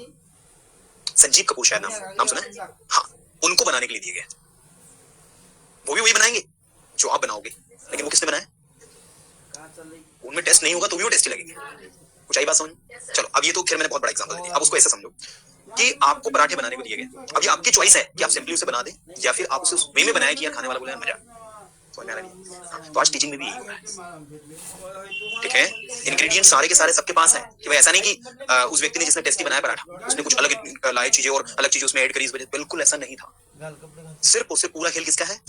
संजीव कपूर शायद नाम सुना है, हाँ, उनको बनाने के लिए दिए गए। वो भी वही बनाएंगे जो आप बनाओगे, लेकिन वो किसने बनाया, उनमें टेस्ट नहीं होगा तो भी वो टेस्टी लगेंगे। कुछ आई बात समझ? चलो अब ये तो खैर मैंने बहुत बड़ा एग्जांपल दे दिया, अब उसको ऐसे समझो कि आपको पराठे बनाने को दिए गए। अब ये आपकी चॉइस है कि आप सिंपली उसे बना दें या फिर आप उसे उस वे में बनाए कि यार खाने वाला बोले मजा, समझ में आ रहा है? तो आज टीचिंग में भी यही हो रहा है, ठीक है। इंग्रेडिएंट सारे के सारे सबके पास है कि भाई ऐसा नहीं कि उस व्यक्ति ने जिसने टेस्टी बनाया पराठा उसने कुछ अलग लाए चीजें और अलग चीजें उसमें ऐड करी, इस वजह बिल्कुल ऐसा नहीं था। सिर्फ उसे पूरा खेल किसका है,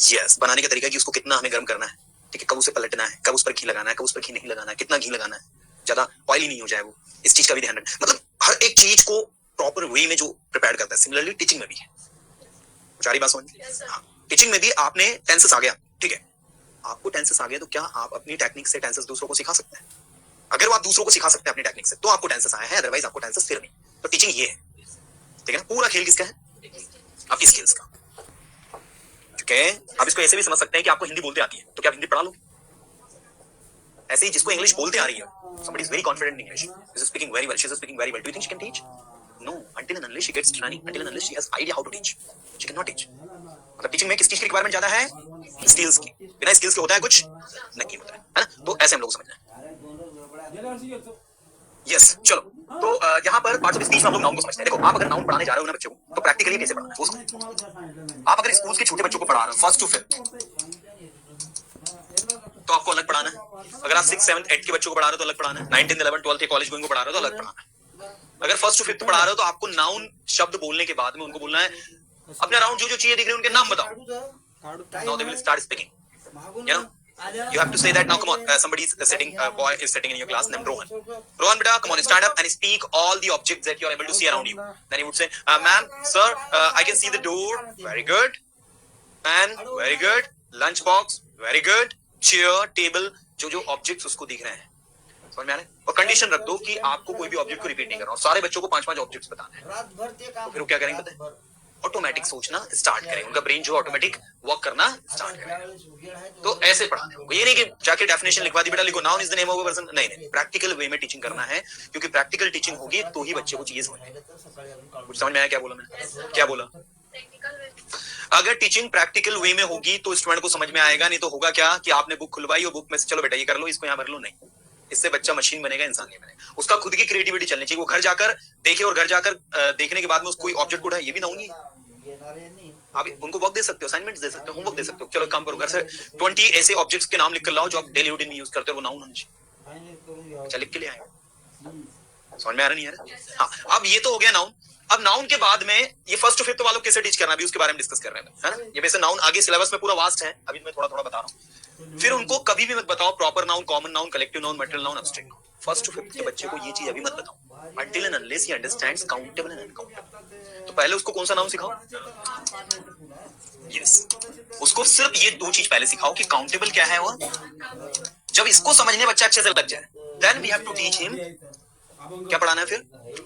यस, बनाने का तरीका कि उसको कितना हमें गर्म करना है, ठीक है, कब उसे पलटना है, कब उस पर घी लगाना है, कब उस पर घी नहीं लगाना है, कितना घी लगाना है, ज्यादा ऑयली नहीं हो जाए वो, इस चीज का भी ध्यान रखना। मतलब हर एक चीज को प्रॉपर वे में जो प्रिपेयर करता है, सिमिलरली टीचिंग में भी है। सारी बात समझ? हाँ, टीचिंग में भी आपने टेंसेस आ गया, ठीक है, आपको टेंसेस आ गया तो क्या आप अपनी टेक्निक से टेंसेस दूसरों को सिखा सकते हैं? अगर वो आप दूसरों को सिखा सकते हैं अपनी टेक्निक से तो आपको टेंसेस आए हैं, अदरवाइज आपको टेंसेस फिर नहीं। तो टीचिंग ये है, ठीक है ना, पूरा खेल किसका है, आपकी स्किल्स का, ठीक है। आप इसको ऐसे भी समझ सकते हैं कि आपको हिंदी बोलते आती है तो क्या आप हिंदी पढ़ा लोगे? ऐसे ही जिसको इंग्लिश बोलते आ रही है, somebody is very confident in English, is speaking very well, she is speaking very well, do you think she can teach? No, until and unless she gets training, until and unless she has idea how to teach, she cannot teach। मतलब टीचिंग में किस चीज की रिक्वायरमेंट ज्यादा है, स्किल्स की। बिना स्किल्स के होता है कुछ नहीं होता है ना, तो ऐसे हम लोग समझना है। यस, चलो तो यहाँ पर पार्ट्स ऑफ स्पीच में हम लोग नाउन को समझते हैं। देखो आप अगर नाउन पढ़ाने जा रहे हो ना बच्चों को, तो प्रैक्टिकली कैसे पढ़ाना है वो समझो। आप अगर स्कूल के छोटे बच्चों को पढ़ा रहे हो फर्स्ट टू फिफ्थ, तो आपको अलग पढ़ाना है। अगर आप 6, 7, 8 के बच्चों को पढ़ा रहे हो तो अलग पढ़ाना है। 9, 10, 11, 12 के कॉलेज गोइंग को पढ़ा रहे हो तो अलग पढ़ाना है। अगर फर्स्ट टू फिफ्थ पढ़ा रहे हो तो आपको नाउन शब्द बोलने के बाद में उनको बोलना है अपने अराउंड जो जो चीजें दिख रही है उनके नाम बताओ। Now they will start speaking, you know, you have to say that now come on, somebody is sitting, boy is sitting in your class named Rohan, beta come on, stand up and speak all the objects that you are able to see around you। Then he would say ma'am, sir, I can see the door, very good, man, very good, lunch box, very good, chair, table, जो जो ऑब्जेक्ट्स उसको दिख रहे हैं, समझ में आ रहा है। और कंडीशन रख दो कि आपको कोई भी ऑब्जेक्ट को रिपीट नहीं करना और सारे बच्चों को 5-5 ऑब्जेक्ट्स बताना है। तो फिर वो क्या करेंगे पता है, ऑटोमेटिक सोचना स्टार्ट करें, उनका ब्रेन जो ऑटोमेटिक वर्क करना स्टार्ट करेगा। तो ऐसे पढ़ाना है, ये नहीं कि जाके डेफिनेशन लिखवा दी बेटा लिखो noun is the name of a person, नहीं, प्रैक्टिकल वे में टीचिंग करना है, क्योंकि प्रैक्टिकल टीचिंग होगी तो ही बच्चे को चीजें समझ में आएगी। कुछ समझ में आया क्या बोला मैंने, क्या बोला? अगर टीचिंग प्रैक्टिकल वे में होगी तो स्टूडेंट को समझ में आएगा, नहीं तो होगा क्या कि आपने बुक खुलवाई और बुक में से चलो बेटा ये कर लो, इसको यहाँ भर लो, नहीं, इससे बच्चा मशीन बनेगा, इंसान नहीं बनेगा। उसका खुद की क्रिएटिविटी चलनी चाहिए, वो घर जाकर देखे और घर जाकर देखने के बाद में उसको कोई ऑब्जेक्ट उठाए, ये भी नाउन ही। आप उनको वर्क दे सकते हो, असाइनमेंट्स दे सकते हो, होमवर्क दे सकते हो, चलो काम करो घर से 20 ऐसे ऑब्जेक्ट्स के नाम लिख कर लाओ जो आप डेली रूटीन में यूज करते हो, वो नाउन होने चाहिए। अच्छा लिख के ले आए, समझ में आ रहा नहीं यार? हाँ, अब ये तो हो गया नाउन। अब नाउन के बाद में ये फर्स्ट टू फिफ्थ वालों कैसे टीच करना है उसके बारे में डिस्कस कर रहे हैं, है ना। ये वैसे नाउन आगे सिलेबस में पूरा वास्ट है, अभी मैं थोड़ा थोड़ा बता रहा हूँ। फिर उनको कभी भी मत बताओ proper noun, common noun, collective noun, material noun, abstract noun. First to fifth के बच्चे को ये चीज अभी मत बताओ until and unless he understands countable and uncountable। तो पहले उसको कौन सा नाउन सिखाओ, यस, उसको सिर्फ ये दो चीज पहले सिखाओ कि काउंटेबल क्या है और जब इसको समझने बच्चा अच्छे से लग जाए, then we have to teach him क्या पढ़ाना है फिर,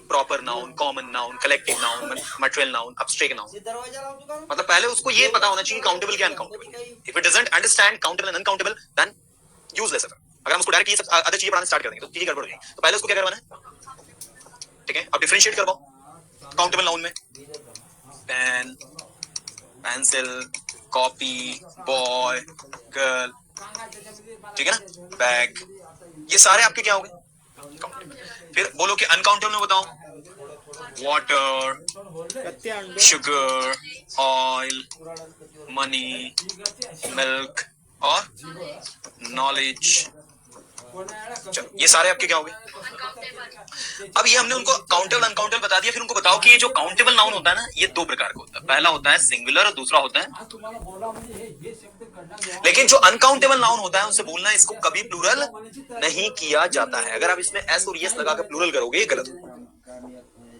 proper noun, common noun, collective noun, material noun, abstract noun. मतलब पहले उसको ये पता होना चाहिए काउंटेबल क्या uncountable. If it doesn't understand countable and uncountable then useless है। अगर हम उसको डायरेक्ट ये सब अदर चीजें पढ़ाना स्टार्ट कर देंगे तो चीजें गड़बड़ हो जाएंगी। तो पहले उसको क्या करवाना है, ठीक है। अब डिफरेंशिएट करवाओ काउंटेबल नाउन में, pen, pencil, copy, boy, girl, ठीक है ना, बैग, ये सारे आपके क्या हो गए काउंटेबल। फिर बोलो कि अनकाउंटेबल में बताओ, water, sugar, oil, money, milk और नॉलेज। चलो ये सारे आपके क्या हो गए। अब ये हमने उनको काउंटेबल अनकाउंटेबल बता दिया। फिर उनको बताओ कि ये जो काउंटेबल नाउन होता है ना, ये दो प्रकार का होता है। पहला होता है सिंगुलर और दूसरा होता है, लेकिन जो अनकाउंटेबल नाउन होता है उनसे बोलना इसको कभी प्लूरल नहीं किया जाता है। अगर आप इसमें एस और यस लगाकर प्लूरल करोगे ये गलत होगा।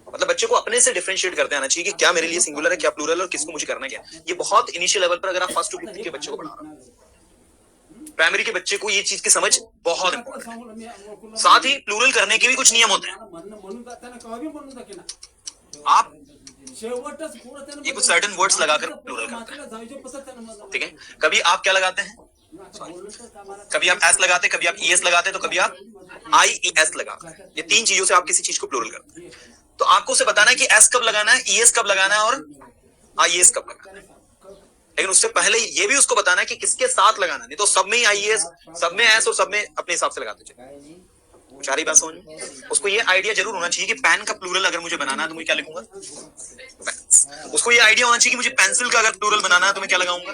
मतलब बच्चे को अपने से डिफरेंशिएट करते आना चाहिए कि क्या मेरे लिए सिंगुलर है, क्या प्लूरल, और किसको मुझे करना क्या। ये बहुत इनिशियल लेवल पर, अगर आप फर्स्ट टू फिफ्थ के बच्चे को पढ़ा रहे हो, प्राइमरी के बच्चे को ये चीज की समझ बहुत इंपॉर्टेंट है। साथ ही प्लूरल करने के भी कुछ नियम होते हैं। आप ये कुछ सर्टेन वर्ड्स लगाकर प्लूरल करते हैं, ठीक है। कभी आप क्या लगाते हैं, कभी आप एस लगाते हैं, कभी आप ईएस लगाते हैं, तो कभी आप आईईएस लगाते हैं। ये तीन चीजों से आप किसी चीज को प्लूरल करते हैं। तो आपको उसे बताना है कि एस कब लगाना है, ईएस कब लगाना है और आईएस कब लगाना है। लेकिन उससे पहले ये भी उसको बताना है कि किसके साथ लगाना, नहीं तो सब में ही आईएएस, सब में एस और सब में अपने हिसाब से लगाते चले। सारी बात समझ। उसको ये आइडिया जरूर होना चाहिए कि पेन का प्लूरल अगर मुझे बनाना है तो मैं क्या लिखूंगा, उसको ये आइडिया होना चाहिए कि मुझे पेंसिल का अगर प्लूरल बनाना है तो मैं क्या लगाऊंगा।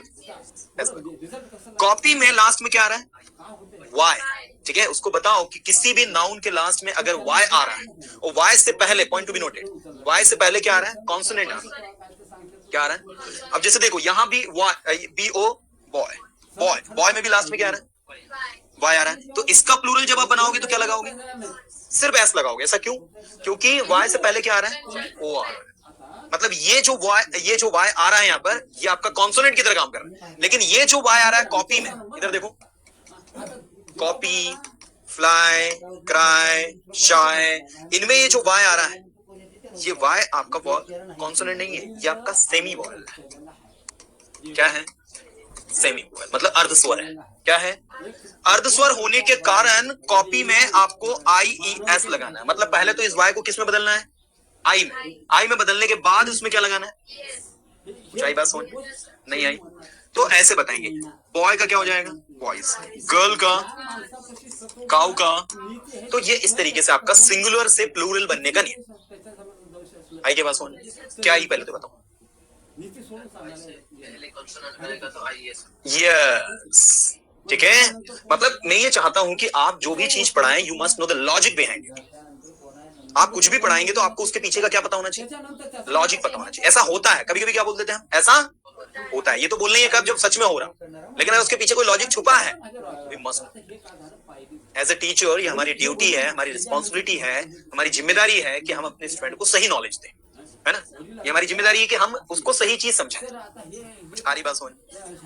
कॉपी में लास्ट में क्या आ रहा है, वाई, ठीक है। उसको बताओ कि किसी भी नाउन के लास्ट में अगर वाई आ रहा है और वाई से पहले, point to be noted, Y से पहले क्या आ रहा है, कॉन्सोनेंट आ रहा है। क्या आ रहा है, अब जैसे देखो यहां भी B O boy, boy, boy में भी लास्ट में क्या आ रहा है, वाई आ रहा है। तो इसका प्लूरल जब आप बनाओगे तो क्या लगाओगे, सिर्फ एस लगाओगे। ऐसा क्यों, क्योंकि वाई से पहले क्या आ रहा है, ओ आ रहा है। मतलब ये जो वाई आ रहा है यहाँ पर, ये आपका कॉन्सोनेंट की तरह काम कर रहा है। लेकिन ये जो वाई आ रहा है कॉपी में, इधर देखो, कॉपी, फ्लाई, क्राई, शाय, इनमें ये जो वाई आ रहा है, ये वाई आपका कॉन्सोनेंट नहीं है, ये आपका सेमी वॉयल है। क्या है, सेमी वॉयल, मतलब अर्धस्वर है। क्या है, अर्धस्वर होने के कारण कॉपी में आपको आईईएस लगाना है। मतलब पहले तो इस वाई को किस में बदलना है, आई में। आई में बदलने के बाद उसमें क्या लगाना है, कुछ आई बात समझ नहीं आई तो ऐसे बताएंगे। बॉय का क्या हो जाएगा, बॉयज, गर्ल का, काउ का। तो ये इस तरीके से आपका सिंगुलर से प्लूरल बनने का नियम। आई के बात समझ, क्या आई पहले तो बताओ। यस, ठीक है। मतलब मैं ये चाहता हूं कि आप जो भी चीज पढ़ाएं, you must know the logic behind it. आप कुछ भी पढ़ाएंगे तो आपको उसके पीछे का क्या पता होना चाहिए, लॉजिक पता होना चाहिए। ऐसा होता है कभी कभी, क्या बोल देते हैं हम, ऐसा होता है। ये तो बोल नहीं है कब, जब सच में हो रहा, लेकिन अगर उसके पीछे कोई लॉजिक छुपा है, we must as a teacher, ये हमारी ड्यूटी है, हमारी रिस्पॉन्सिबिलिटी है, हमारी जिम्मेदारी है कि हम अपने स्टूडेंट को सही नॉलेज दें, है ना। ये हमारी जिम्मेदारी है कि हम उसको सही चीज समझाएं। आ रही बात समझ,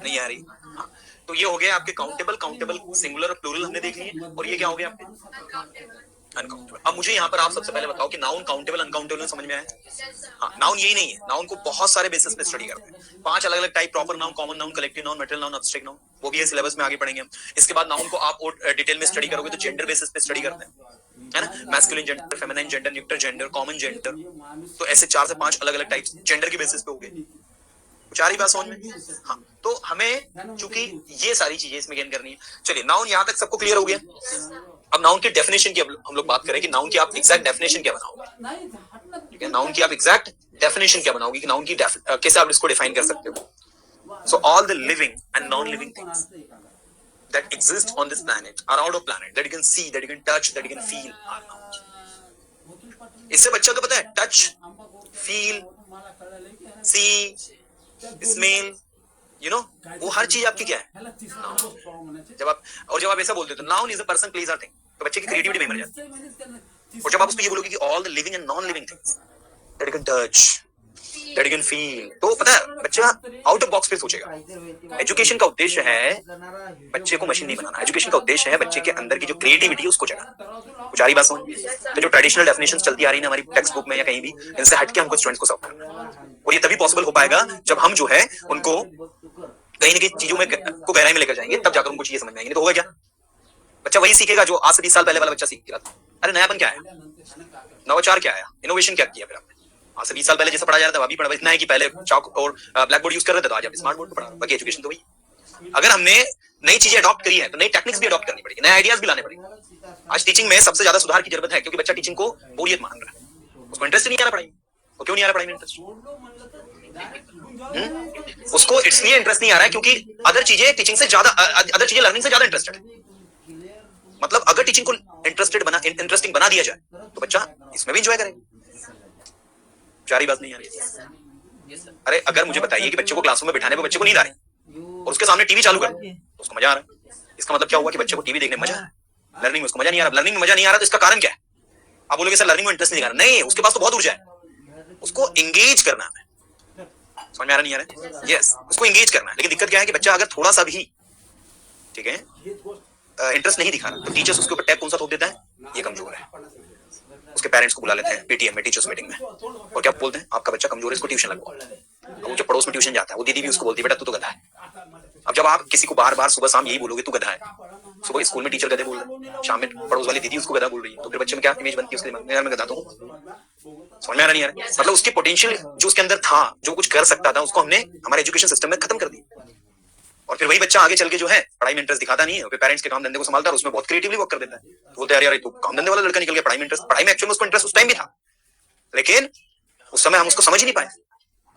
नहीं आ रही। हाँ, तो ये हो गया आपके काउंटेबल, सिंगुलर और प्लूरल हमने देख लिए। और ये क्या हो गया आपके अनकाउंटेबल। अब मुझे यहाँ पर आप सबसे पहले बताओ कि नाउन काउंटेबल अनकाउंटेबल समझ में आया। हाँ, नाउन यही नहीं है, नाउन को बहुत सारे बेसिस पे स्टडी करते हैं। 5 अलग अलग type, proper noun, common noun, collective noun, material noun, abstract noun, वो भी है सिलेबस में आगे पढ़ेंगे। इसके बाद नाउन को आप और डिटेल में स्टडी करोगे तो जेंडर बेसिस पे स्टडी करते हैं, है ना। Masculine gender, feminine gender, neutral gender, common gender, तो ऐसे 4 से 5 अलग अलग टाइप्स जेंडर के बेसिस पे हो गए। चार ही बात समझ में। हाँ, तो हमें चूंकि ये सारी चीजें इसमें गेन करनी है। चलिए, नाउन यहाँ तक सबको क्लियर हो गया। अब नाउन की डेफिनेशन की हम लोग बात करें कि नाउन की आप एग्जैक्ट डेफिनेशन क्या बनाओगे। ठीक है, नाउन की आप एग्जैक्ट डेफिनेशन क्या बनाओगे कि नाउन की कैसे आप इसको डिफाइन कर सकते हो। So all the living and non living things that exist on this planet, around our planet, that you can see, that you can touch, that you can feel are nouns. इससे बच्चा को पता है touch, feel, see, smell, you know, वो हर चीज आपकी क्या है, नाउन। जब आप ऐसा बोलते हो तो noun is a person, place, और थिंग, तो बच्चे की क्रिएटिविटी में मर जाती है। और जब आप उसको ये बोलोगे कि all the living and non living things that you can touch, that you can feel. तो पता है बच्चा आउट ऑफ बॉक्स फिर सोचेगा। एजुकेशन का उद्देश्य है बच्चे को मशीन नहीं बनाना, एजुकेशन का उद्देश्य है बच्चे के अंदर की जो क्रिएटिविटी है उसको जगाना। कुछ आ रही बात समझ? तो जो ट्रेडिशनल डेफिनेशंस चलती आ रही है हमारी टेक्स्ट बुक में या कहीं भी, इनसे हटके हमको स्टूडेंट्स को सर्व करना है। और ये तभी पॉसिबल हो पाएगा जब हम जो है उनको कहीं ना कहीं चीजों में को गहराई में लेकर जाएंगे, तब जाकर उनको चीजें समझ में आएंगी। तो होगा क्या, बच्चा वही सीखेगा जो आज से 20 साल पहले वाला बच्चा सीख रहा था। अरे नयापन क्या है, नवाचार क्या आया, इनोवेशन क्या किया फिर आपने? आज से 20 साल पहले जैसे पढ़ा जा रहा था अभी पढ़ा, इतना है कि पहले चौक और ब्लैक बोर्ड यूज कर रहे थे, तो आज आप स्मार्ट बोर्ड पर पढ़ा। बाकी एजुकेशन तो वही। अगर हमने नई चीजें अडॉप्ट करी है तो नई टेक्निक्स भी अडॉप्ट करनी पड़ेगी, नए आइडियाज भी लाने पड़ेंगे। आज टीचिंग में सबसे ज्यादा सुधार की जरूरत है, क्योंकि बच्चा टीचिंग को बोरियत मान रहा है, उसको इंटरेस्ट नहीं आ रहा पढ़ाई में। वो क्यों नहीं आ रहा पढ़ाई में इंटरेस्ट? उसको इसलिए इंटरेस्ट नहीं आ रहा है क्योंकि अदर चीजें टीचिंग से ज्यादा, अदर चीजें लर्निंग से ज्यादा इंटरेस्टेड है। मतलब अगर टीचिंग को इंटरेस्टिंग बना दिया जाए तो बच्चा इसमें भी एंजॉय करेगा। चारी बात नहीं आ रही। अरे अगर मुझे बताइए कि बच्चे को क्लासरूम में बिठाने पर बच्चे को नींद आ रही और उसके सामने टीवी चालू कर तो उसको मजा आ रहा है, इसका मतलब क्या हुआ कि बच्चे को टीवी देखने में मजा आ रहा है, लर्निंग में उसको मजा नहीं आ रहा। लर्निंग में मजा नहीं आ रहा तो इसका कारण क्या है? आप बोलोगे सर लर्निंग में इंटरेस्ट नहीं दिखा रहा, नहीं, उसके पास तो बहुत ऊर्जा है, उसको एंगेज करना है। समझ में आ रहा नहीं आ रहा? यस, उसको एंगेज करना है। लेकिन दिक्कत क्या है कि बच्चा अगर थोड़ा सा भी, ठीक है, इंटरेस्ट नहीं दिखा रहा तो टीचर्स उसके ऊपर टैग कौन सा थोप देता है, ये कमजोर है। उसके पेरेंट्स को बुला लेते हैं पीटीएम में, टीचर्स मीटिंग में, और क्या बोलते हैं, आपका बच्चा कमजोर है, इसको ट्यूशन लगवाओ। अब वो जब पड़ोस में ट्यूशन जाता है वो दीदी भी उसको बोलती है बेटा तू तो गधा है। अब जब आप किसी को बार बार सुबह शाम यही बोलोगे तू गधा है, सुबह स्कूल में टीचर गधे बोल रहे हैं, शाम में पड़ोस वाली दीदी उसको गधा बोल रही है, तो फिर बच्चे में क्या इमेज बनती है उसके दिमाग में, गधा तो समझ में आ रहा नहीं आ रहा? मतलब उसकी पोटेंशियल जो उसके अंदर था, जो कुछ कर सकता था, उसको हमने हमारे एजुकेशन सिस्टम में खत्म कर दिया। और फिर वही बच्चा आगे चल के जो है पढ़ाई में इंटरेस्ट दिखाता नहीं है, फिर पेरेंट्स के काम धंधे को संभालता है और उसमें बहुत क्रिएटिवली वर्क कर देता है। तो बोलते हैं यार ये तो काम धंधे वाला लड़का निकल गया, पढ़ाई में इंटरेस्ट, पढ़ाई में एक्चुअली उसको इंटरेस्ट उस टाइम भी था, लेकिन उस समय हम उसको समझ ही नहीं पाए।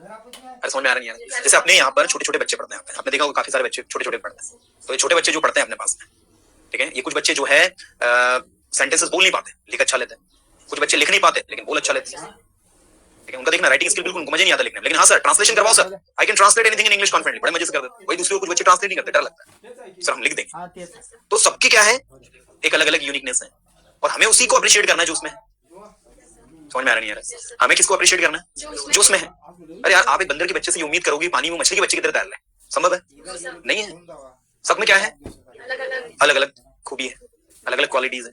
अरे समझ में आ रहा नहीं आ रहा? जैसे अपने यहाँ पर छोटे छोटे बच्चे पढ़ते हैं, आपने देखा होगा काफी सारे बच्चे छोटे छोटे पढ़ते हैं। तो ये छोटे बच्चे जो पढ़ते हैं अपने पास में, ठीक है, ये कुछ बच्चे जो है सेंटेंसेस बोल नहीं पाते, लिख अच्छा लेते हैं। कुछ बच्चे लिख नहीं पाते लेकिन बोल अच्छा लेते हैं, ठीक है। उनका देखना राइटिंग स्किल बिल्कुल उनको मजे नहीं आता लिखने में, लेकिन हाँ सर ट्रांसलेशन करवाओ sir, I can translate anything in English confidently, बड़े मजे से कर देते। वही दूसरे को कुछ बच्चे ट्रांसलेट नहीं करते, डर लगता है सर हम लिख देंगे। तो सबकी क्या है, एक अलग अलग यूनिकनेस है, और हमें उसी को अप्रिशिएट करना है जो उसमें है। समझ में आ रहा नहीं आ रहा? हमें किसको अप्रिशिएट करना है, जो उसमें है। अरे यार आप एक बंदर के बच्चे से ये उम्मीद करोगे पानी में मछली के बच्चे की तरह तैर ले, संभव है? नहीं है। सब में क्या है, अलग अलग खूबी है, अलग अलग क्वालिटीज है,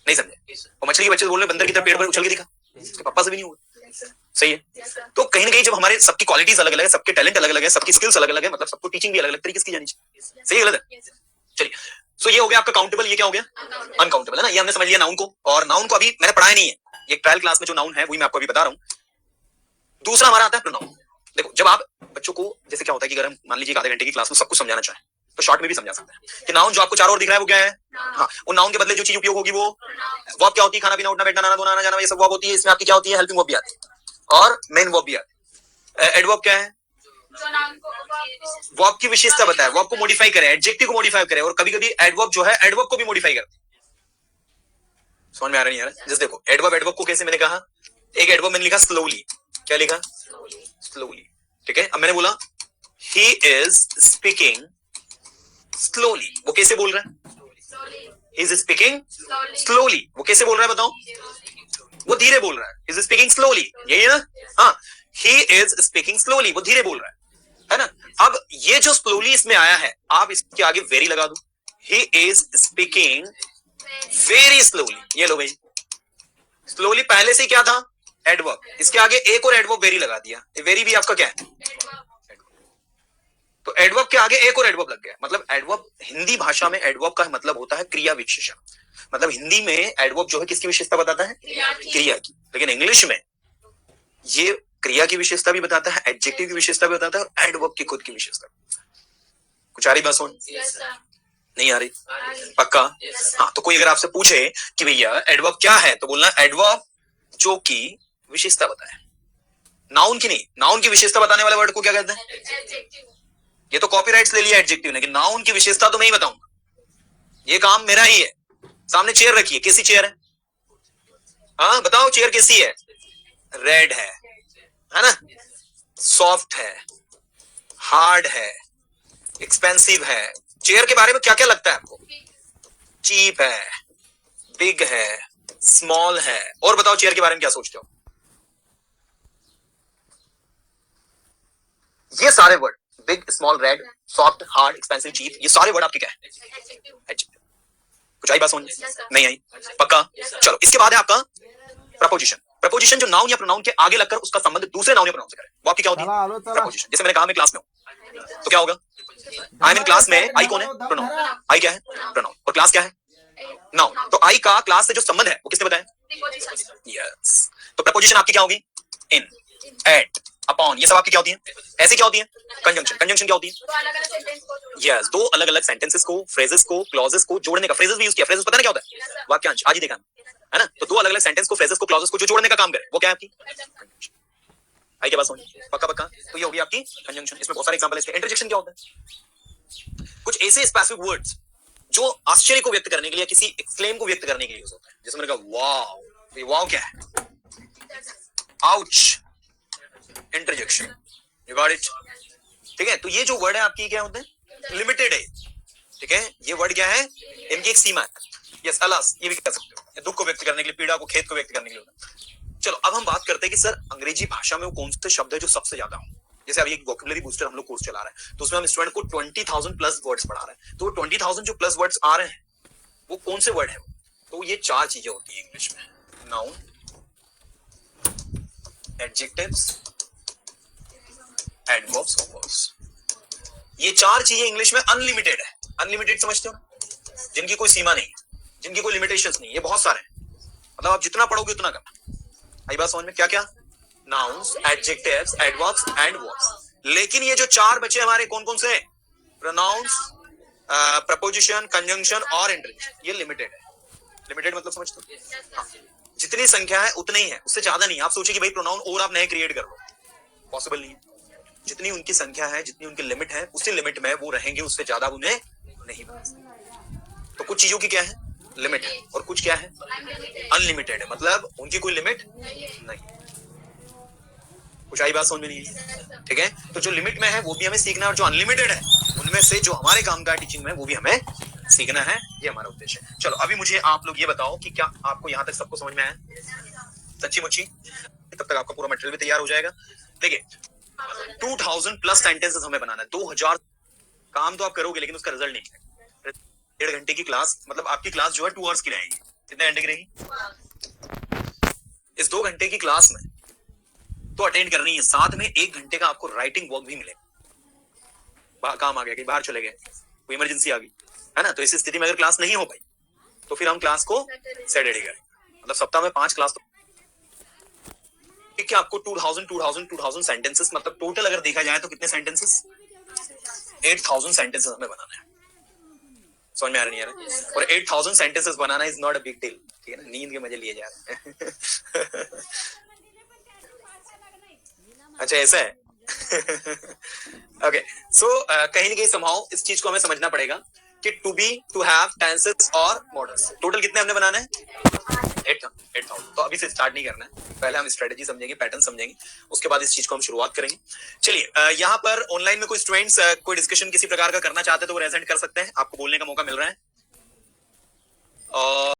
नहीं समझे? और मछली के बच्चे बोल रहे बंदर की तरह पेड़ पर उछल के दिखा, उसके पापा से भी नहीं हुआ, सही है। तो कहीं ना कहीं जब हमारे सबकी क्वालिटीज अलग अलग है, सबके टैलेंट अलग अलग है, सबकी स्किल्स अलग अलग है, मतलब सबको टीचिंग भी अलग अलग तरीके से की जानी चाहिए, सही गलत है? चलिए, सो ये हो गया आपका काउंटेबल, ये क्या हो गया अनकाउंटेबल, है ना। ये हमने समझ लिया नाउन को, और नाउन को अभी मैंने पढ़ाया नहीं है, ये ट्रायल क्लास में जो नाउन है वही मैं आपको अभी बता रहा हूं। दूसरा हमारा आता है प्रोनाउन। देखो जब आप बच्चों को, जैसे क्या होता है कि अगर हम मान लीजिए आधे घंटे की क्लास में सब कुछ समझाना चाहें तो शॉर्ट में भी समझा सकते हैं कि नाउन जो आपको चारों ओर दिख रहा है वो क्या है, हाँ, उन नाउन के बदले जो चीज उपयोग होगी वो वर्ब क्या होती है, खाना पीना उठना बैठना नहाना धोना आना जाना, ये सब वर्ब होती है। इसमें आपकी क्या होती है, हेल्पिंग वर्ब भी आती है और मेन वर्ब भी आती है। एडवर्ब क्या है, वर्ब की विशेषता बताए, वर्ब को मॉडिफाई करे, एडजेक्टिव को मॉडिफाई करे, और कभी कभी एडवर्ब जो है एडवर्ब को भी मॉडिफाई करते हैं। समझ में आ रहा नहीं आ रहा? जैसे देखो एडवर्ब, एडवर्ब को कैसे मैंने कहा, एक एडवर्ब मैंने लिखा स्लोली, क्या लिखा, स्लोली, ठीक है। अब मैंने बोला ही इज स्पीकिंग स्लोली, वो कैसे बोल रहा है, ही इज स्पीकिंग स्लोली, वो कैसे बोल रहा है बताओ, वो धीरे बोल रहा है, ही इज स्पीकिंग स्लोली, यही है ना, हाँ, ही इज स्पीकिंग स्लोली, वो धीरे बोल रहा है ना। अब ये जो स्लोली इसमें आया है, आप इसके आगे वेरी लगा दो, he is speaking very slowly, ये लो भाई, स्लोली पहले से क्या था, एडवर्ब, इसके आगे एक और एडवर्ब वेरी लगा दिया, वेरी भी आपका क्या है, तो एडवर्ब के आगे एक और एडवर्ब लग गया। मतलब एडवर्ब, हिंदी भाषा में एडवर्ब का मतलब होता है क्रिया विशेषण, मतलब हिंदी में एडवर्ब जो है किसकी विशेषता बताता है, क्रिया की, लेकिन इंग्लिश में ये क्रिया की विशेषता भी बताता है, एडजेक्टिव की विशेषता भी बताता है, और एडवर्ब की खुद की विशेषता। कुछ आ रही बात सुन, नहीं आ रही, पक्का? हाँ, तो कोई अगर आपसे पूछे कि भैया एडवर्ब क्या है, तो बोलना एडवर्ब जो की विशेषता बताए, नाउन की नहीं, नाउन की विशेषता बताने वाले वर्ड को क्या कहते हैं, ये तो कॉपीराइट्स ले लिया एडजेक्टिव, लेकिन नाउन की विशेषता तो मैं ही बताऊंगा, ये काम मेरा ही है। सामने चेयर रखी है, कैसी चेयर है, हाँ बताओ चेयर कैसी है, रेड है ना, सॉफ्ट है, हार्ड है, एक्सपेंसिव है। चेयर के बारे में क्या क्या लगता है आपको, चीप है, बिग है, स्मॉल है, और बताओ चेयर के बारे में क्या सोचते हो, सारे word, big, small, red, soft, hard, expensive, cheap, ये सारे वर्ड आपके क्या है? Adjective. कुछ आई बात समझ? नहीं आई? पक्का? चलो, इसके बाद है आपका प्रपोजिशन। प्रपोजिशन जो नाउन या प्रोनाउन के आगे लगकर उसका संबंध दूसरे नाउन या प्रोनाउन से करे, वो आपकी क्या होती है? प्रपोजिशन। जैसे मैंने कहा मैं क्लास में हूं, तो क्या होगा? आई एम इन क्लास में, आई कौन है? प्रोनाउन। आई क्या है? प्रोनाउन। और क्लास क्या है? नाउन। तो आई का क्लास से जो संबंध है वो किसने बताया? यस। तो प्रपोजिशन आपकी क्या होगी? इन, एट, अपॉन, ये सब आपकी क्या होती है? ऐसे क्या होती है? कंजंक्शन। कंजंक्शन क्या होती है? यस, दो अलग अलग सेंटेंसेस को, फ्रेजेस को, क्लॉजेस को जोड़ने का, फ्रेजेस भी यूज किया। फ्रेजेस पता ना क्या होता है? वाक्यांश। आज ही देखा है ना? तो दो अलग अलग सेंटेंस को, फ्रेजेस को, क्लॉजेस को जो जोड़ने का काम करे, वो क्या है आपकी? आई के पास समझ? पक्का पक्का। तो ये होगी आपकी कंजंक्शन। इसमें बहुत सारे एग्जांपल है इसके। इंटरजेक्शन क्या होता है? कुछ ऐसे स्पेसिफिक वर्ड्स जो आश्चर्य को व्यक्त करने के लिए, किसी एक्सक्लेम को व्यक्त करने के लिए यूज होता है। जैसे मैंने कहा वाओ, ये वाओ क्या है? Ouch, interjection. You got it? ठीक है, तो ये जो वर्ड है आपकी क्या होते हैं? लिमिटेड है। ठीक है, ये वर्ड क्या है? इनकी एक सीमा है। यस, अलास, ये भी कह सकते हो, दुख को व्यक्त करने के लिए, पीड़ा को, खेद को व्यक्त करने के लिए। चलो, अब हम बात करते हैं कि सर अंग्रेजी भाषा में वो कौन से शब्द है जो सबसे ज्यादा हो। जैसे अभी एक वोकैबुलरी बूस्टर हम लोग कोर्स चला रहे हैं, तो उसमें हम स्टूडेंट को 20,000 प्लस वर्ड्स पढ़ा रहे हैं। तो 20,000 जो प्लस वर्ड्स आ रहे हैं, वो कौन से वर्ड है? तो ये चार चीजें होती है इंग्लिश में: नाउन, एडजेक्टिव्स, एडवर्ब्स, वर्ब्स। ये चार चीजें इंग्लिश में अनलिमिटेड है। अनलिमिटेड समझते हो ना? जिनकी कोई सीमा नहीं, जिनकी कोई लिमिटेशंस नहीं। ये बहुत सारे हैं, मतलब आप जितना पढ़ोगे उतना कम। आई बात समझ में? क्या क्या? Nouns, adjectives, adverbs and verbs. लेकिन ये जो चार बचे हमारे, कौन कौन से? प्रोनाउंस, प्रपोजिशन, कंजंक्शन और इंटरजेक्शन, ये लिमिटेड है। लिमिटेड मतलब समझते हो? हाँ। जितनी संख्या है उतनी ही है, उससे ज्यादा नहीं। आप सोचिए कि भाई प्रोनाउन और आप नए क्रिएट कर लो, पॉसिबल नहीं है। जितनी उनकी संख्या है, जितनी उनकी लिमिट है, उसी लिमिट में वो रहेंगे, उससे ज्यादा उन्हें नहीं बना सकते। तो कुछ चीजों की क्या है? लिमिट है, और कुछ क्या है? अनलिमिटेड है, मतलब उनकी कोई लिमिट नहीं। कुछ आई बात समझ में नहीं है? ठीक है, तो जो लिमिट में है वो भी हमें सीखना है, और जो अनलिमिटेड है उनमें से जो हमारे काम का टीचिंग में, वो भी हमें सीखना है। ये हमारा उद्देश्य है। चलो, अभी मुझे आप लोग ये बताओ कि क्या आपको यहां तक सबको समझ में आया? सच्ची मुच्ची? तब तक आपका पूरा मटेरियल भी तैयार हो जाएगा। देखिए, 2000 प्लस सेंटेंसेस हमें बनाना है। 2000 काम तो आप करोगे, लेकिन उसका रिजल्ट नहीं है। 1.5 घंटे की क्लास, मतलब आपकी क्लास जो है 2 आवर्स की रहेगी। कितने घंटे की रहेगी? इस 2 घंटे की क्लास में तो अटेंड करनी है, साथ में 1 घंटे का आपको राइटिंग वर्क भी मिलेगा। काम आ गया, कहीं बाहर चले गए, कोई इमरजेंसी आ गई, है ना? तो इस स्थिति में अगर क्लास नहीं हो पाई, तो फिर हम क्लास को सैटरडे करें। मतलब सप्ताह में 5 क्लास। क्या आपको 2000 सेंटेंसेस, मतलब टोटल अगर देखा जाए तो कितने सेंटेंसेस? 8000 सेंटेंसेस हमें बनाना है। समझ में आ रहा नहीं आ रहा? और 8000 sentences banana is not a big deal. ठीक है ना? नींद के मजे लिए जा रहे हैं। अच्छा, ऐसा है। ओके, सो कहीं ना कहीं समहाउ इस चीज को हमें समझना पड़ेगा कि to be, to have, tenses और मॉडल्स। टोटल कितने हमने बनाना है? 8,000। तो अभी से स्टार्ट नहीं करना है, पहले हम स्ट्रेटेजी समझेंगे, पैटर्न समझेंगे, उसके बाद इस चीज को हम शुरुआत करेंगे। चलिए, यहाँ पर ऑनलाइन में कोई स्टूडेंट्स कोई डिस्कशन किसी प्रकार का करना चाहते हैं तो वो रेजेंट कर सकते हैं, आपको बोलने का मौका मिल रहा है। और